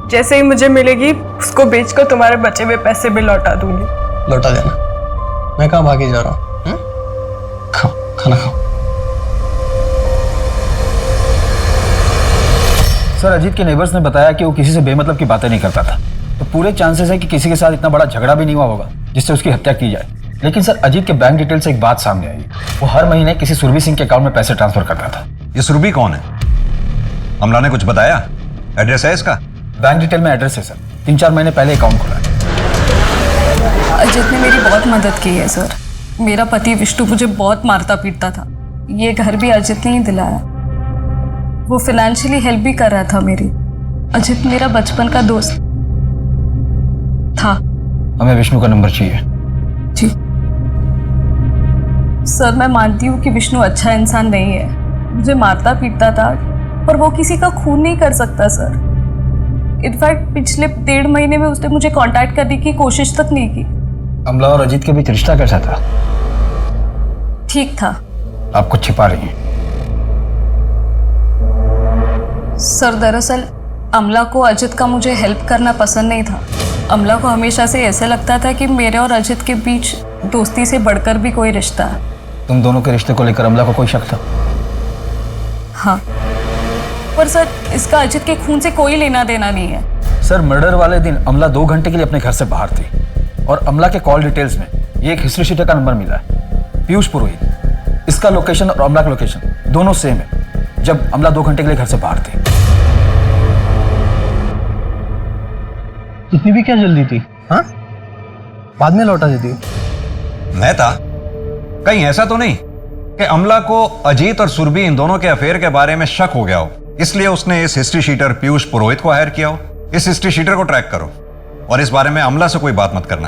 जैसे ही मुझे मिलेगी उसको बेचकर तुम्हारे बचे हुए पैसे भी लौटा दूंगी। लौटा देना, मैं कहाँ भागे जा रहा हूँ। खाओ, खाना खाओ। सर अजीत के नेबर्स ने बताया कि वो किसी से बेमतलब की बातें नहीं करता था, तो पूरे चांसेस है कि किसी के साथ इतना बड़ा झगड़ा भी नहीं हुआ होगा जिससे उसकी हत्या की जाए। लेकिन सर अजीत के बैंक डिटेल से एक बात सामने आई, वो हर महीने किसी सुरभि सिंह के अकाउंट में पैसे ट्रांसफर करता था। ये सुरभि कौन है? अमला ने कुछ बताया? एड्रेस है इसका? बैंक डिटेल में एड्रेस है सर, 3-4 महीने पहले अकाउंट खुला है। अजीत ने मेरी बहुत मदद की है सर। मेरा पति विष्णु मुझे बहुत मारता पीटता था, ये घर भी अजीत ने ही दिलाया। वो फाइनेंशियली हेल्प भी कर रहा था मेरी। अजीत मेरा बचपन का दोस्त था। हमें विष्णु का नंबर चाहिए। जी सर, मैं मानती हूँ कि विष्णु अच्छा इंसान नहीं है, मुझे मारता पीटता था, पर वो किसी का खून नहीं कर सकता सर। इनफैक्ट पिछले 1.5 महीने में उसने मुझे कांटेक्ट करने की कोशिश तक नहीं की। अमला और अजीत के बीच रिश्ता कैसा था? ठीक था। आप कुछ छिपा रही हैं। सर दरअसल अमला को अजित का मुझे हेल्प करना पसंद नहीं था। अमला को हमेशा से ऐसे लगता था कि मेरे और अजित के बीच दोस्ती से बढ़कर भी कोई रिश्ता है। तुम दोनों के रिश्ते को लेकर अमला को कोई शक था? हाँ, पर सर इसका अजित के खून से कोई लेना देना नहीं है। सर मर्डर वाले दिन अमला 2 घंटे के लिए अपने घर से बाहर थी और अमला के कॉल डिटेल्स में ये एक हिस्ट्री शीटर का नंबर मिला है, पीयूष पुरोहित। इसका लोकेशन और अमला का लोकेशन दोनों सेम है जब अमला 2 घंटे के लिए घर से बाहर थी। इतनी भी क्या जल्दी थी? हाँ, बाद में लौटा देती। मैं था कहीं ऐसा तो नहीं कि अमला को अजीत और सुरभि इन दोनों के अफेयर के बारे में शक हो गया हो, इसलिए उसने इस हिस्ट्री शीटर पीयूष पुरोहित को हायर किया हो? इस हिस्ट्री शीटर को ट्रैक करो और इस बारे में अमला से कोई बात मत करना।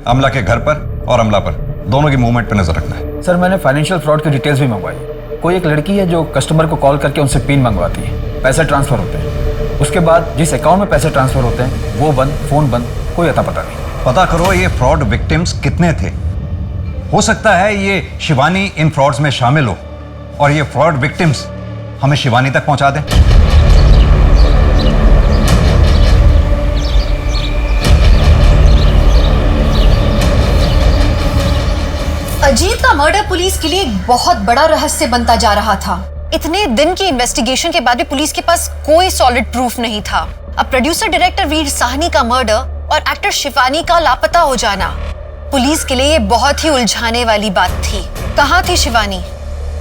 अमला के घर पर और अमला पर दोनों की मूवमेंट पर नजर रखना है। सर मैंने फाइनेंशियल फ्रॉड की डिटेल्स भी मंगवाई। कोई एक लड़की है जो कस्टमर को कॉल करके उनसे पिन मंगवाती है, पैसे ट्रांसफर होते हैं, उसके बाद जिस अकाउंट में पैसे ट्रांसफर होते हैं वो बंद, फोन बंद, कोई अता पता नहीं। पता करो ये फ्रॉड विक्टिम्स कितने थे। हो सकता है ये शिवानी इन फ्रॉड्स में शामिल हो और ये फ्रॉड विक्टिम्स हमें शिवानी तक पहुंचा दें। अजीत का मर्डर पुलिस के लिए एक बहुत बड़ा रहस्य बनता जा रहा था। इतने दिन की इन्वेस्टिगेशन के बाद भी पुलिस के पास कोई सॉलिड प्रूफ नहीं था। अब प्रोड्यूसर डायरेक्टर वीर साहनी का मर्डर और एक्टर शिवानी का लापता हो जाना पुलिस के लिए ये बहुत ही उलझाने वाली बात थी। कहाँ थी शिवानी?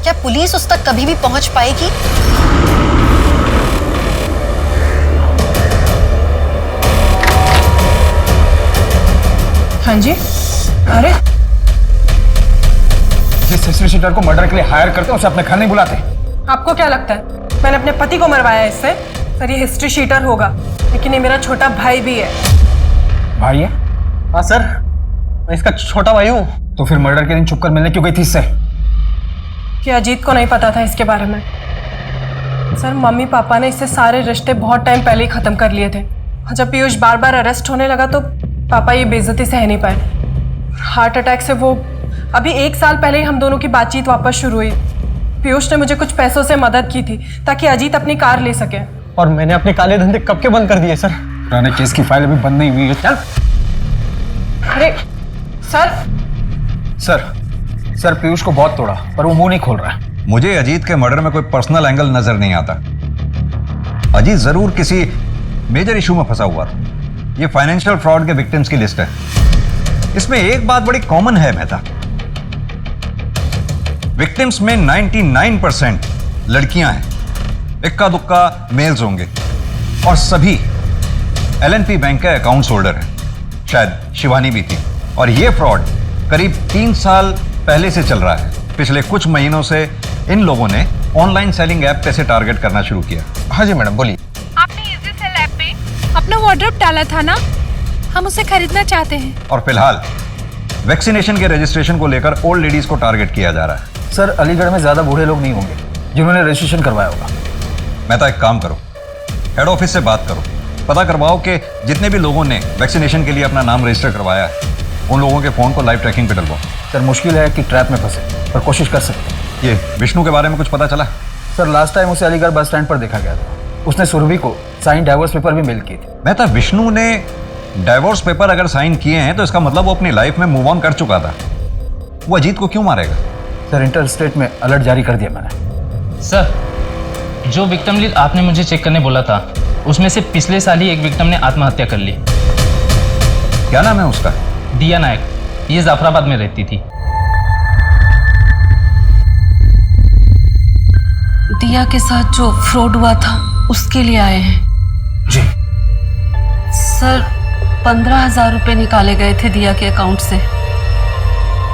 क्या पुलिस उस तक कभी भी पहुंच पाएगी? हाँ जी। अरे जिस हिस्ट्री शीटर को मर्डर के लिए हायर करते हैं उसे अपने घर नहीं बुलाते। आपको क्या लगता है मैंने अपने पति को मरवाया इससे? सर ये हिस्ट्री शीटर होगा, लेकिन ये मेरा छोटा भाई भी है। भाई है? हाँ सर, मैं इसका छोटा भाई हूँ। तो फिर मर्डर के दिन छुपकर मिलने क्यों गई थी इससे? कि अजीत को नहीं पता था इसके बारे में। सर मम्मी पापा ने इससे सारे रिश्ते बहुत टाइम पहले ही खत्म कर लिए थे। जब पीयूष बार बार अरेस्ट होने लगा तो पापा ये बेइज्जती सह नहीं पाए। हार्ट अटैक से वो अभी 1 साल पहले ही हम दोनों की बातचीत वापस शुरू हुई। पीयूष ने मुझे कुछ पैसों से मदद की थी ताकि अजीत अपनी कार ले सके। और मैंने अपने काले धंधे कब के बंद कर दिए सर। पुराने केस की फाइल अभी बंद नहीं हुई है। चल। अरे सर सर पीयूष को बहुत तोड़ा पर वो मुंह नहीं खोल रहा है। मुझे अजीत के मर्डर में कोई पर्सनल एंगल नजर नहीं आता। अजीत जरूर किसी मेजर इशू में फंसा हुआ था। ये फाइनेंशियल फ्रॉड के विक्टिम्स की लिस्ट है। इसमें एक बात बड़ी कॉमन है मेहता, विक्टिम्स में 99% लड़कियां हैं, इक्का दुक्का मेल्स होंगे और सभी एलएनपी बैंक के अकाउंट्स होल्डर हैं। शायद शिवानी भी थी। और ये फ्रॉड करीब 3 साल पहले से चल रहा है। पिछले कुछ महीनों से इन लोगों ने ऑनलाइन सेलिंग ऐप पे से टारगेट करना शुरू किया। हाँ जी मैडम बोलिए। आपने इजी सेल ऐप पे अपना वार्डरोब डाला था ना, हम उसे खरीदना चाहते हैं। और फिलहाल वैक्सीनेशन के रजिस्ट्रेशन को लेकर ओल्ड लेडीज को टारगेट किया जा रहा है। सर अलीगढ़ में ज्यादा बूढ़े लोग नहीं होंगे जिन्होंने रजिस्ट्रेशन करवाया होगा। मैं तो एक काम करो, हेड ऑफिस से बात करो, पता करवाओ कि जितने भी लोगों ने वैक्सीनेशन के लिए अपना नाम रजिस्टर करवाया है उन लोगों के फोन को लाइव ट्रैकिंग पे डलवाओ। सर मुश्किल है कि ट्रैप में फंसे, पर कोशिश कर सकते हैं। ये विष्णु के बारे में कुछ पता चला? सर लास्ट टाइम उसे अलीगढ़ बस स्टैंड पर देखा गया था। उसने सुरभि को साइन डाइवोर्स पेपर भी मेल किए थे। मैं था विष्णु ने डाइवोर्स पेपर अगर साइन किए हैं तो इसका मतलब वो अपनी लाइफ में मूव ऑन कर चुका था। वो अजीत को क्यों मारेगा? सर इंटर स्टेट में अलर्ट जारी कर दिया मैंने। सर जो विक्टिम लिस्ट आपने मुझे चेक करने बोला था उसमें से पिछले साल ही एक विक्टिम ने आत्महत्या कर ली। क्या नाम है उसका? दिया नायक। ये जाफराबाद में रहती थी। दिया के साथ जो फ्रॉड हुआ था उसके लिए आए हैं। जी सर 15,000 रुपए निकाले गए थे दिया के अकाउंट से।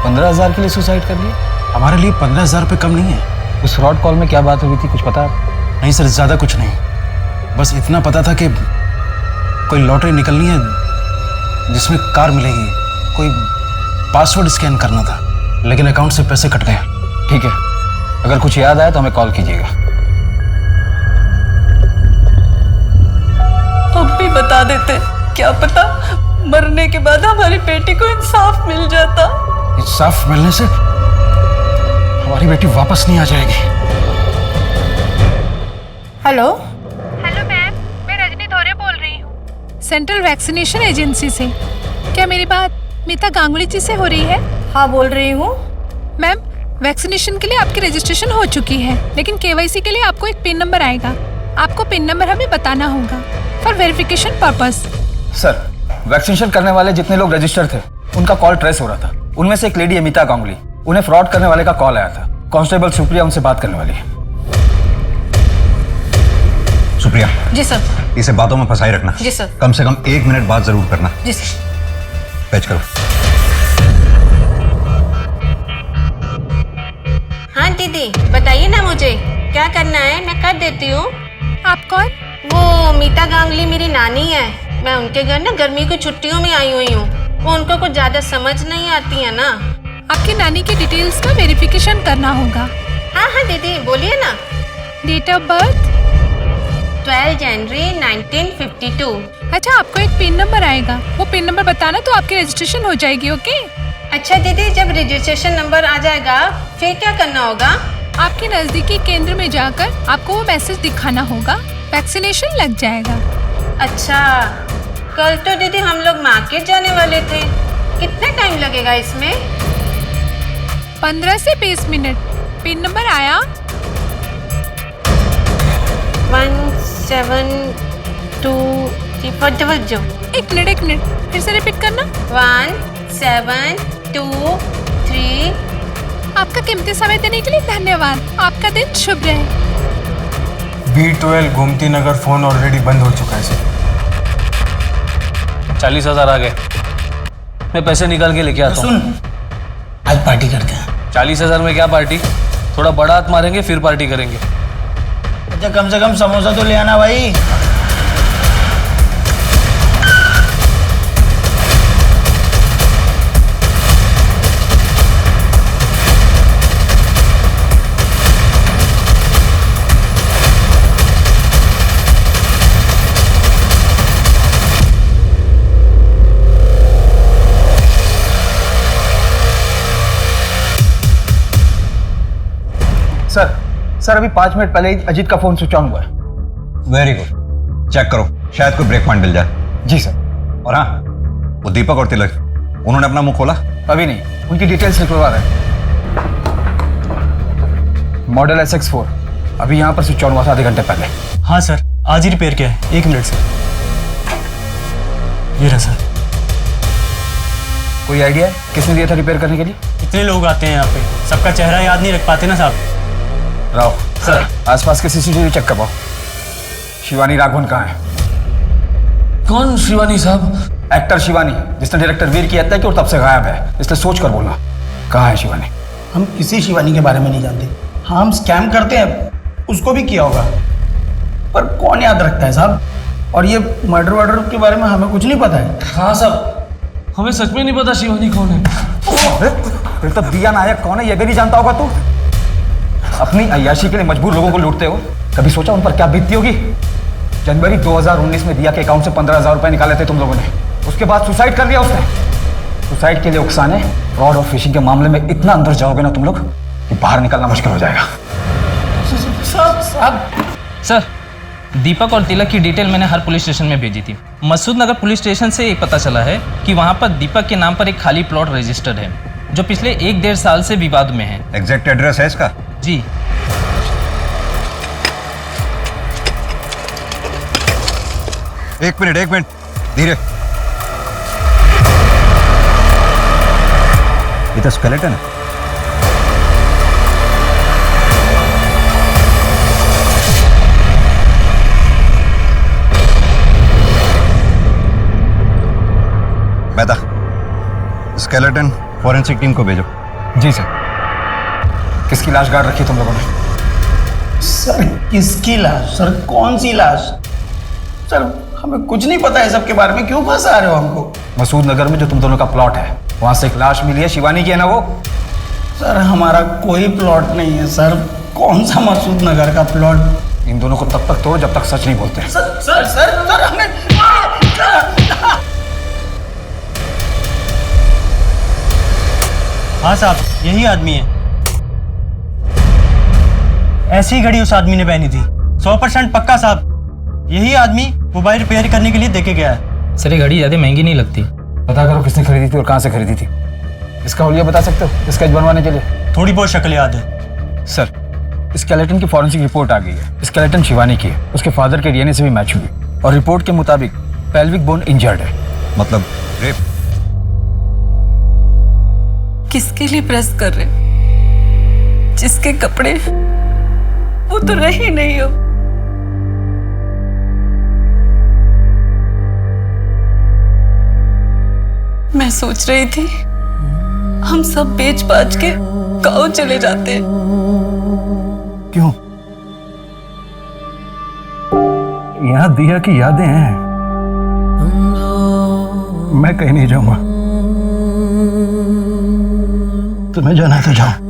15,000 के लिए सुसाइड कर लिया? हमारे लिए 15,000 रुपये कम नहीं है। उस फ्रॉड कॉल में क्या बात हुई थी कुछ पता है? नहीं सर, ज़्यादा कुछ नहीं, बस इतना पता था कि कोई लॉटरी निकलनी है जिसमें कार मिलेगी, कोई पासवर्ड स्कैन करना था, लेकिन अकाउंट से पैसे कट गए। ठीक है, अगर कुछ याद आया तो हमें कॉल कीजिएगा। अब भी बता देते, क्या पता मरने के बाद हमारी बेटी को इंसाफ मिल जाता। इंसाफ मिलने से हमारी बेटी वापस नहीं आ जाएगी। हेलो हेलो मैम, मैं रजनी धोरे बोल रही हूँ सेंट्रल वैक्सीनेशन एजेंसी से। क्या मेरी बात मीता गांगुली जी से हो रही है? हाँ बोल रही हूँ। मैम वैक्सीनेशन के लिए आपकी रजिस्ट्रेशन हो चुकी है, लेकिन केवाईसी के लिए आपको एक पिन नंबर आएगा। आपको पिन नंबर हमें बताना होगा for verification purpose. Sir vaccination करने वाले जितने लोग रजिस्टर थे उनका कॉल ट्रेस हो रहा था। उनमें से एक लेडी है मीता गांगुली, उन्हें फ्रॉड करने वाले का कॉल आया था। कांस्टेबल सुप्रिया उनसे बात करने वाली है। सुप्रिया जी सर। इसे बातों में फंसाई रखना। जी सर। कम से कम 1 मिनट बात जरूर करना। जी सर। पैच करो। हाँ दीदी बताइए ना मुझे क्या करना है, मैं कर देती हूँ। आप कौन? वो मीता गांगुली मेरी नानी है। मैं उनके घर ना गर्मी की छुट्टियों में आई हुई हूँ। वो उनको कुछ ज्यादा समझ नहीं आती है ना। आपकी नानी की डिटेल्स का वेरिफिकेशन करना होगा। हाँ हाँ दीदी बोलिए ना। डेट ऑफ बर्थ 12 जनवरी 1952। अच्छा, आपको एक पिन नंबर आएगा, वो पिन नंबर बताना तो आपकी रजिस्ट्रेशन हो जाएगी। ओके? अच्छा दीदी, जब रजिस्ट्रेशन नंबर आ जाएगा फिर क्या करना होगा? आपके नजदीकी केंद्र में जाकर आपको वो मैसेज दिखाना होगा, वैक्सीनेशन लग जाएगा। अच्छा, कल तो दीदी हम लोग मार्केट जाने वाले थे, कितना टाइम लगेगा इसमें? 15 से 20 मिनट। पिन नंबर आया? 17234। एक मिनट फिर से रिपीट करना। 1723। आपका कीमती समय देने के लिए धन्यवाद। आपका दिन शुभ रहे। B12 Gomti Nagar phone already बंद हो चुका है सर। 40,000 आ गए, मैं पैसे निकाल के लेके आता हूँ। आज पार्टी करते हैं। 40,000 में क्या पार्टी? थोड़ा बड़ा हाथ मारेंगे फिर पार्टी करेंगे। अच्छा कम से कम समोसा तो ले आना भाई। सर अभी 5 मिनट पहले ही अजीत का फोन स्विच ऑन हुआ है। वेरी गुड, चेक करो, शायद कोई ब्रेक पॉइंट मिल जाए। जी सर। और हाँ, वो दीपक और तिलक उन्होंने अपना मुंह खोला? अभी नहीं, उनकी डिटेल्स निकलवा रहे हैं। मॉडल SX4 अभी यहाँ पर स्विच ऑन हुआ था आधे घंटे पहले। हाँ सर, आज ही रिपेयर किया है। 1 मिनट सर। ये रहा सर। कोई आइडिया है किसने दिया था रिपेयर करने के लिए? इतने लोग आते हैं यहाँ पे, सबका चेहरा याद नहीं रख पाते ना साहब। राव सर, आसपास के CCTV चेक करवाओ। शिवानी राघवन कहाँ है? कौन शिवानी साहब? एक्टर शिवानी, जिसने डायरेक्टर वीर की हत्या की और तब से गायब है, इसलिए सोच कर बोलना। कहाँ है शिवानी? हम किसी शिवानी के बारे में नहीं जानते। हाँ, हम स्कैम करते हैं, उसको भी किया होगा, पर कौन याद रखता है साहब। और ये मर्डर के बारे में हमें कुछ नहीं पता है। हाँ साहब, हमें सच में नहीं पता शिवानी कौन है। फिर तो दिया नायक कौन है ये भी नहीं जानता होगा तू? अपनी अय्याशी के लिए मजबूर लोगों को लूटते हो। कभी सोचा उन पर क्या बीतती होगी? जनवरी 2019 में दिया के अकाउंट से 15,000 रुपए निकाले थे तुम लोगों ने, उसके बाद सुसाइड कर लिया उसने। सुसाइड के लिए उकसाने, फ्रॉड और फिशिंग के मामले में इतना अंदर जाओगे ना तुम लोग कि बाहर निकलना मुश्किल हो जाएगा। सर, दीपक और तिलक की डिटेल मैंने हर पुलिस स्टेशन में भेजी थी। मसूद नगर पुलिस स्टेशन से एक पता चला है कि वहाँ पर दीपक के नाम पर एक खाली प्लॉट रजिस्टर्ड है, जो पिछले 1-1.5 साल से विवाद में है। एग्जैक्ट एड्रेस है इसका? जी। एक मिनट, धीरे। ये तो स्केलेटन है। मेहता, स्केलेटन फॉरेंसिक टीम को भेजो। जी सर। किसकी लाश गाड़ रखी तुम लोगों ने? सर, किसकी लाश? सर, कौन सी लाश? सर, हमें कुछ नहीं पता है सबके बारे में। क्यों फंसा रहे हो हमको? मसूद नगर में जो तुम दोनों का प्लॉट है, वहां से एक लाश मिली है, शिवानी की है ना वो? सर, हमारा कोई प्लॉट नहीं है सर। कौन सा मसूद नगर का प्लॉट? इन दोनों को तब तक तोड़ो जब तक सच नहीं बोलते। सर हमने हाँ साहब, यही आदमी है। ऐसी ही घड़ी उस आदमी ने पहनी थी। 100% पक्का साहब, यही आदमी मोबाइल रिपेयर करने के लिए देके गया है। सर, ये घड़ी ज़्यादा महंगी नहीं लगती। पता करो किसने खरीदी थी और कहाँ से खरीदी थी। इसका हुलिया बता सकते हो स्केच बनवाने के लिए? थोड़ी बहुत शक्ल याद है सर। स्केलेटन की फॉरेंसिक रिपोर्ट आ गई है। स्केलेटन शिवानी की है, उसके फादर के DNA से भी मैच हुई और रिपोर्ट के मुताबिक पेल्विक बोन इंजर्ड है। मतलब रेप? किसके लिए प्रेस कर रहे? जिसके कपड़े वो तो रही नहीं हो। मैं सोच रही थी हम सब बेच बाच के गाँव चले जाते हैं। क्यों? यहाँ दिया की यादें हैं। मैं कहीं नहीं जाऊंगा। तुम्हें जाना है तो जाओ।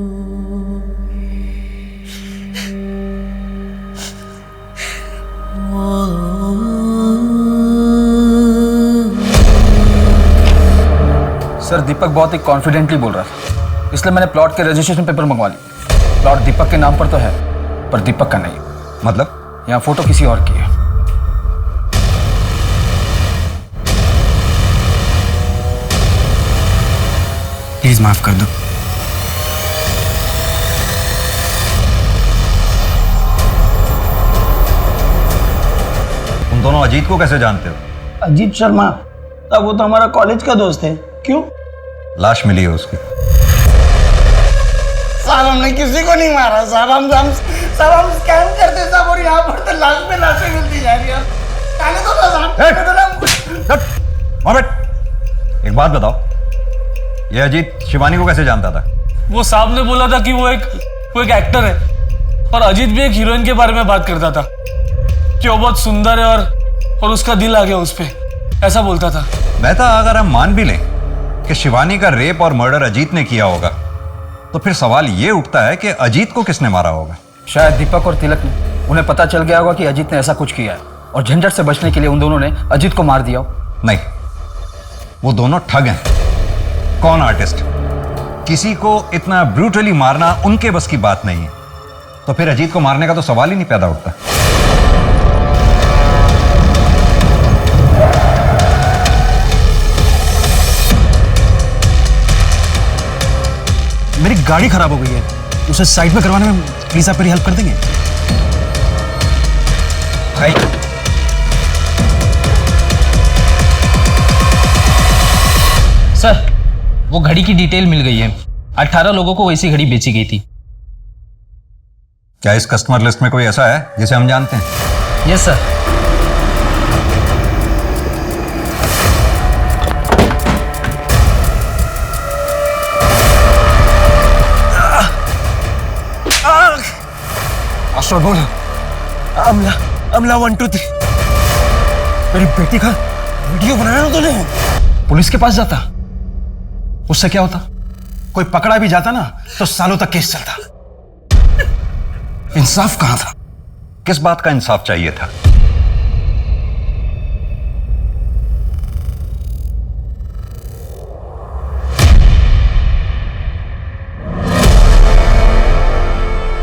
सर, दीपक बहुत ही कॉन्फिडेंटली बोल रहा था, इसलिए मैंने प्लॉट के रजिस्ट्रेशन पेपर मंगवा लिए। प्लॉट दीपक के नाम पर तो है, पर दीपक का नहीं। मतलब? यहाँ फोटो किसी और की है। प्लीज माफ कर दो। तुम दोनों अजीत को कैसे जानते हो? अजीत शर्मा? अब वो तो हमारा कॉलेज का दोस्त है। क्यों? लाश मिली है उसकी। साहब, हमने किसी को नहीं मारा साहब। हम स्कैम करते साहब, और यहाँ पर तो लाश पे लाशें मिलती जा रही है। कहने दो ना साहब। मोहम्मद, एक बात बताओ, ये अजीत शिवानी को कैसे जानता था? वो साहब ने बोला था कि वो एक एक्टर है, और अजीत भी एक हीरोइन के बारे में बात करता था कि वो बहुत सुंदर है और उसका दिल आ गया उस पे, ऐसा बोलता था। मेहता, अगर हम मान भी लें कि शिवानी का रेप और मर्डर अजीत ने किया होगा, तो फिर सवाल ये उठता है कि अजीत को किसने मारा होगा? शायद दीपक और तिलक ने, उन्हें पता चल गया होगा कि अजीत ने ऐसा कुछ किया है, और झंझट से बचने के लिए उन दोनों ने अजीत को मार दिया हो। नहीं, वो दोनों ठग हैं। कौन आर्टिस्ट? किसी को इतना ब्रूटली मारना उनके बस की बात नहीं है, तो फिर अजीत को मारने का तो सवाल ही नहीं पैदा होता। मेरी गाड़ी खराब हो गई है, उसे साइड में करवाने में प्लीज आप मेरी हेल्प कर देंगे? सर, वो घड़ी की डिटेल मिल गई है। 18 लोगों को वैसी घड़ी बेची गई थी। क्या इस कस्टमर लिस्ट में कोई ऐसा है जिसे हम जानते हैं? Yes sir. पासवर्ड बोल। अमला, अमला 1 2 3। मेरी बेटी का वीडियो बनाया ना तूने? पुलिस के पास जाता, उससे क्या होता? कोई पकड़ा भी जाता ना तो सालों तक केस चलता। इंसाफ कहां था? किस बात का इंसाफ चाहिए था?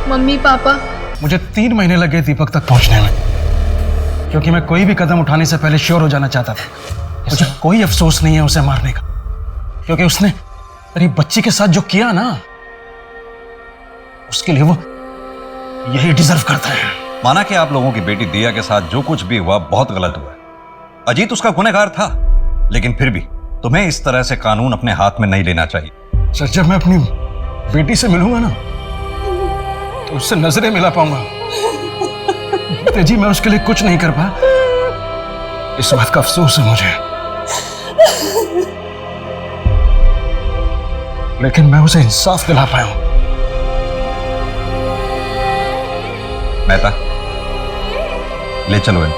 मम्मी पापा, मुझे 3 महीने लगे दीपक तक पहुंचने में, क्योंकि मैं कोई भी कदम उठाने से पहले श्योर हो जाना चाहता था। मुझे कोई अफसोस नहीं है उसे मारने का, क्योंकि उसने मेरी बच्ची के साथ जो किया ना, उसके लिए वो यही डिजर्व करता है। माना कि आप लोगों की बेटी दिया के साथ जो कुछ भी हुआ बहुत गलत हुआ। अजीत उसका गुनहगार था, लेकिन फिर भी तुम्हें इस तरह से कानून अपने हाथ में नहीं लेना चाहिए। सर, जब मैं अपनी बेटी से मिलूंगा ना तो उससे नजरें मिला पाऊंगा। जी, मैं उसके लिए कुछ नहीं कर पाया, इस बात का अफसोस है मुझे, लेकिन मैं उसे इंसाफ दिला पाया हूं। मेहता, ले चलो इन।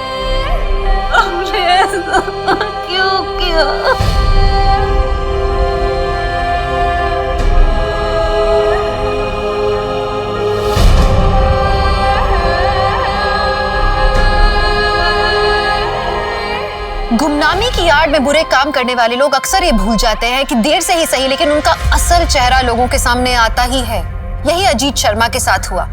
हमने ऐसा क्यों किया? गुमनामी की आड़ में बुरे काम करने वाले लोग अक्सर ये भूल जाते हैं कि देर से ही सही लेकिन उनका असल चेहरा लोगों के सामने आता ही है। यही अजीत शर्मा के साथ हुआ।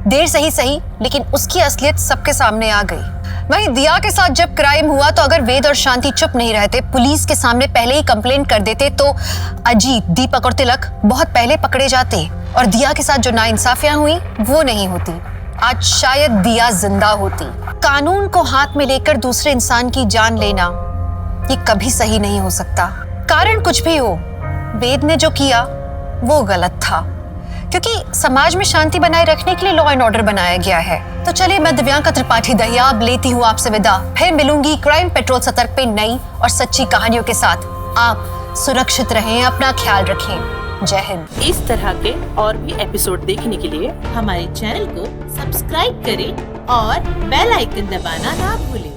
देर से ही सही लेकिन उसकी असलियत सबके सामने आ गई। वहीं दिया के साथ जब क्राइम हुआ तो अगर वेद और शांति चुप नहीं रहते, पुलिस के सामने पहले ही कंप्लेंट कर देते, तो अजीत, दीपक और तिलक बहुत पहले पकड़े जाते और दिया के साथ जो नाइंसाफियां हुई वो नहीं होती। आज शायद दिया जिंदा होती। कानून को हाथ में लेकर दूसरे इंसान की जान लेना ये कभी सही नहीं हो सकता। कारण कुछ भी हो, वेद ने जो किया वो गलत था, क्योंकि समाज में शांति बनाए रखने के लिए लॉ एंड ऑर्डर बनाया गया है। तो चलिए, मैं दिव्यांका त्रिपाठी दहिया अब लेती हूँ आपसे विदा। फिर मिलूंगी क्राइम पेट्रोल सतर्क पे नई और सच्ची कहानियों के साथ। आप सुरक्षित रहें, अपना ख्याल रखें। जय हिंद। इस तरह के और भी एपिसोड देखने के लिए हमारे चैनल को सब्सक्राइब करें और बेल आइकन दबाना ना भूलें।